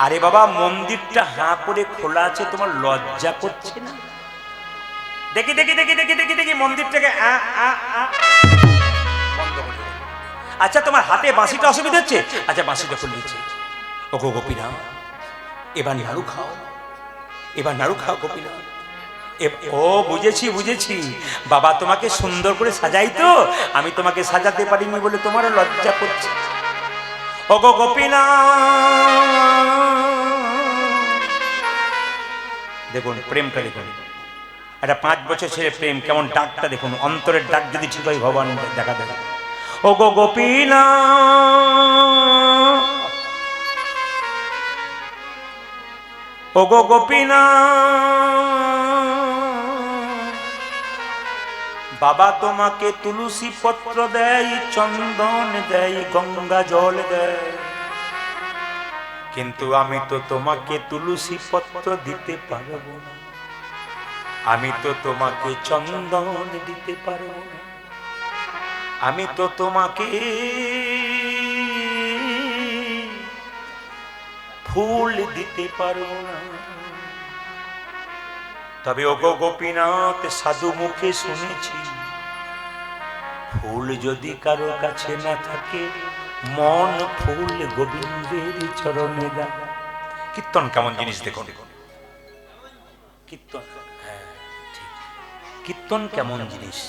আরে বাবা মন্দিরটা হাঁ করে খোলা আছে, তোমার লজ্জা করছে না? দেখি দেখি দেখি দেখি দেখি দেখি মন্দিরটাকে বন্ধ করে দিল। আচ্ছা তোমার হাতে বাঁশিটা অসুবিধা হচ্ছে? আচ্ছা বাঁশিটা খুলে দিচ্ছে। ও গো গোপীনা এবার নাড়ু খাও, এবার নাড়ু খাও গোপীনা। ও বুঝেছি বুঝেছি, বাবা তোমাকে সুন্দর করে সাজাই তো, আমি তোমাকে সাজাতে পারিনি বলে তোমারও লজ্জা করছে। ও গো গোপীনা দেখুন প্রেমটা দেখুন, একটা 5 বছর ছেলে প্রেম কেমন ডাকটা দেখুন, অন্তরের ডাক যদি ঠিক হয় ভগবান দেখা দেয়। ও গো গোপীনা ও গো গোপীনা বাবা তোমাকে তুলসী পত্র দেয়, চন্দন দেয়, গঙ্গা জল দেয়, কিন্তু আমি তো তোমাকে তুলসী পত্র দিতে পারবো না, আমি তো তোমাকে চন্দন দিতে পারবো না, আমি তো তোমাকে ফুল দিতে পারবো না। তবে ওগো গোপীনাথ, সাধু মুখে শুনেছি ফুল যদি কারো কাছে না থাকে, মন ফুল গোবিন্দের চরণে দাও। কীর্তন কেমন জিনিস দেখুন, কীর্তন, হ্যাঁ ঠিক, কীর্তন কেমন জিনিস।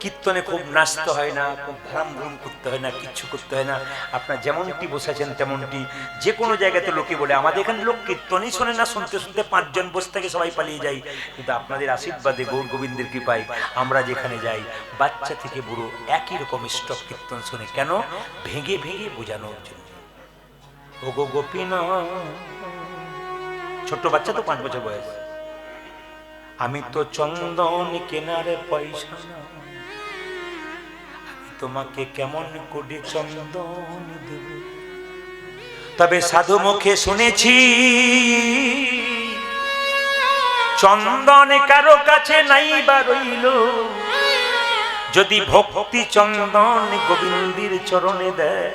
কীর্তনে খুব নাচতে হয় না, খুব ভ্রাম ভ্রম করতে হয় না, কিচ্ছু করতে হয় না। আপনার যেমনটি বসেছেন তেমনটি, যে কোনো জায়গাতে লোকে বলে আমাদের এখানে লোক কীর্তনই শোনে না, শুনতে শুনতে 5 জন বসে থেকে সবাই পালিয়ে যাই। কিন্তু আপনাদের আশীর্বাদে, গৌর গোবিন্দের কৃপায় আমরা যেখানে যাই, বাচ্চা থেকে বুড়ো একই রকম স্টক কীর্তন শোনে। কেন? ভেঙে ভেঙে বোঝানোর জন্য। ও গো গোপীনাথ, ছোট্ট বাচ্চা তো 5 বছর বয়স, আমি তো চন্দন কেনারে পয়সা না, তোমাকে কেমন করে চন্দন দেব। তবে সাধু মুখে শুনেছি চন্দন কারো কাছে নাই বা রইল, যদি ভক্তি চন্দন গোবিন্দের চরণে দেয়,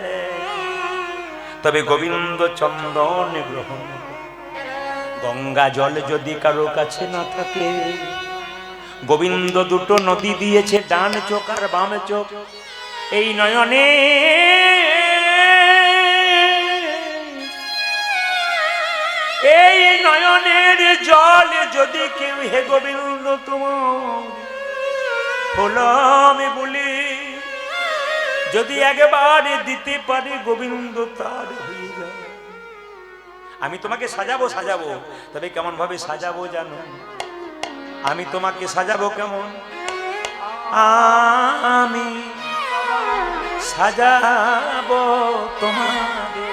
তবে গোবিন্দ চন্দন গ্রহণ। গঙ্গা জল যদি কারো কাছে না থাকে, গোবিন্দ দুটো নদী দিয়েছে, ডান চোখ আর বাম চোখ। এই নয়নে এই নয়নের জল যদি কেউ হে গোবিন্দ তোমার হলামে বলে যদি একবারে দিতে পারে, গোবিন্দ তার হয়ে যায়। আমি তোমাকে সাজাবো সাজাবো, তবে কেমন ভাবে সাজাবো জানো? আমি তোমাকে সাজাবো কেমন? আমি সাজাবো তোমাকে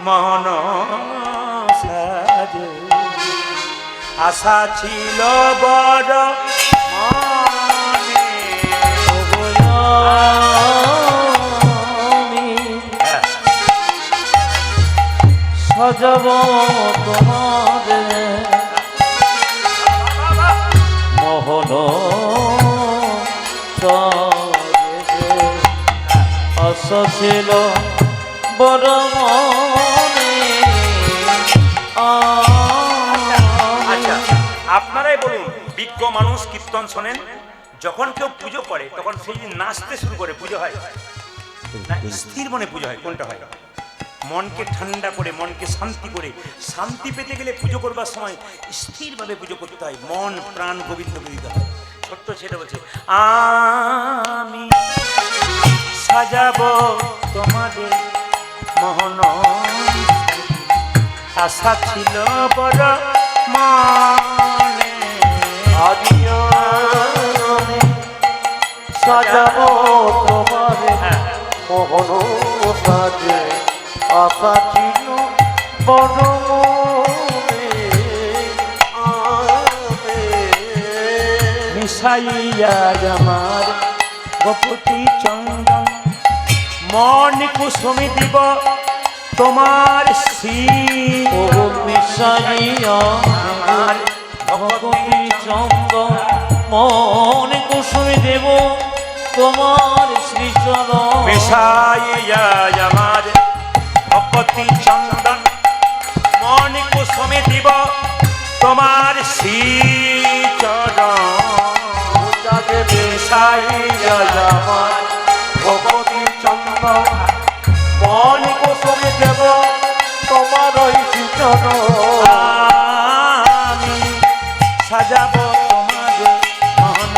মন সাজে, আশা ছিল বড় মনে, সাজাবো তোমাদের মোহন আশা ছিল বড় মনে। আচ্ছা, আপনারাই বলুন, বিজ্ঞ মানুষ কীর্তন শোনেন, যখন কেউ পুজো করে তখন সেই নাচতে শুরু করে পুজো হয় না স্থির মনে পুজো হয়? কোনটা হয়? মনকে ঠান্ডা করে, মনকে শান্তি করে, শান্তি পেতে গেলে পুজো করবার সময় স্থিরভাবে পুজো করতে হয়, মন প্রাণ গোবিন্দকে দিতে হয়। ছোট্ট ছেলে বলছে আমি সাজাবো তোমাদের মোহন, আশা ছিল বড় মনে, আজিও আমি সাজাবো তোমারে মোহন সাজে, আশা ছিল বড় মনে। মিশাইয়া আমার গোপতি চন্দন, মন কুসুমি দিব তোমার শ্রী, ও মিশাইয়া আমার ভগবতী চন্দন, মন কুসুমি দেব তোমার শ্রীচরণ। মিশাইয়া আমার ভগবতী চন্দন, মন কুসুমি দিব তোমার শ্রী চরণ। মিশাইয়া আমার ভগবতী চন্দন, মন কুসুমে দেব তোমার ওই চরণ। আমি সাজাবো তোমাদের মন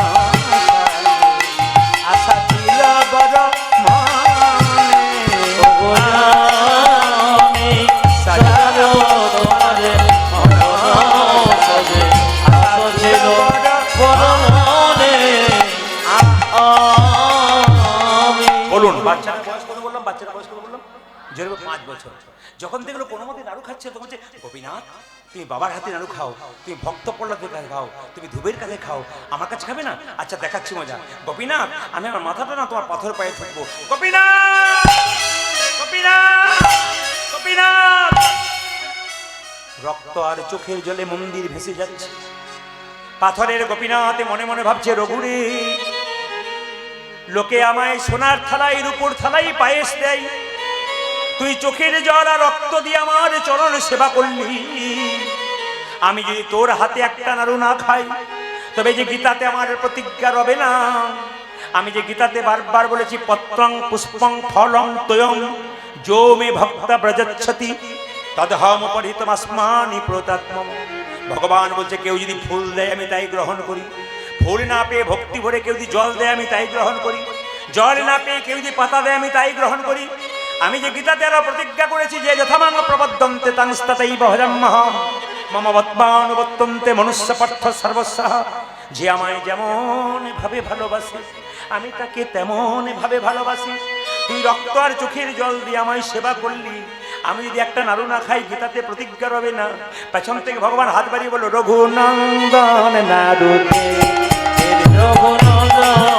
সাজে, আশা ছিল বড় মনে, আমি সাজাবো তোমাদের মন সাজে, আশা ছিল বড় মনে। আমি বলুন, বাচ্চার বয়স কত বললাম? বাচ্চার বয়স কত বললাম? জোরে 5 বছর। যখন দেখলো কোনো মতে নাড়ু খাচ্ছে, তখন বলছে গোপীনাথ তুমি বাবার হাতে নাড়ু খাও, তুমি ভক্ত প্রহ্লাদের কাছে খাও, তুমি ধুবের কাছে খাও, আমার কাছে খাবে না? আচ্ছা দেখাচ্ছি মজা। গোপীনাথ আমি আমার মাথাটা না তোমার পাথর পায়ে ঠুকবো। গোপীনাথ গোপীনাথ গোপীনাথ রক্ত আর চোখের জলে মন্দির ভেসে যাচ্ছে। পাথরের গোপীনাথ মনে মনে ভাবছে, রঘুরে, লোকে আমায় সোনার থালায় রূপোর থালায় পায়েস দেয়, তুই চোখের জল আর রক্ত দিয়ে আমার চরণ সেবা করলি। আমি যদি তোর হাতে একটা নাড়ু না খাই, তবে যে গীতাতে আমার প্রতিজ্ঞা রবে না। আমি যে গীতাতে বারবার বলেছি, পত্রং পুষ্পং ফলং তোয়ং যো মে ভক্তা ব্রজচ্ছতি তদহম পরিতমাস্মানি প্রতাত্মম। ভগবান বলছে, কেউ যদি ফুল দেয় আমি তাই গ্রহণ করি, ফুল না পেয়ে ভক্তি ভরে কেউ যদি জল দেয় আমি তাই গ্রহণ করি, জল না পেয়ে কেউ যদি পাতা দেয় আমি তাই গ্রহণ করি। আমি যে গীতাতে আরো প্রতিজ্ঞা করেছি, যে যথামাং প্রবদ্ধন্তে তাংস্তাতৈব হযম্মহঃ মম বত্মানুবর্তন্তে মনুষ্য পার্থ সর্বস্বঃ। যে আমায় যেমন ভাবে ভালোবাসে আমি তাকে তেমন ভাবে ভালোবাসি। তুই রক্ত আর চোখের জল দিয়ে আমায় সেবা করলি, আমি যদি একটা নাড়ু না খাই গীতাতে প্রতিজ্ঞা রবে না। পেছন থেকে ভগবান হাত বাড়িয়ে বলল, রঘুনন্দন নাড়ু দে, রঘুনন্দন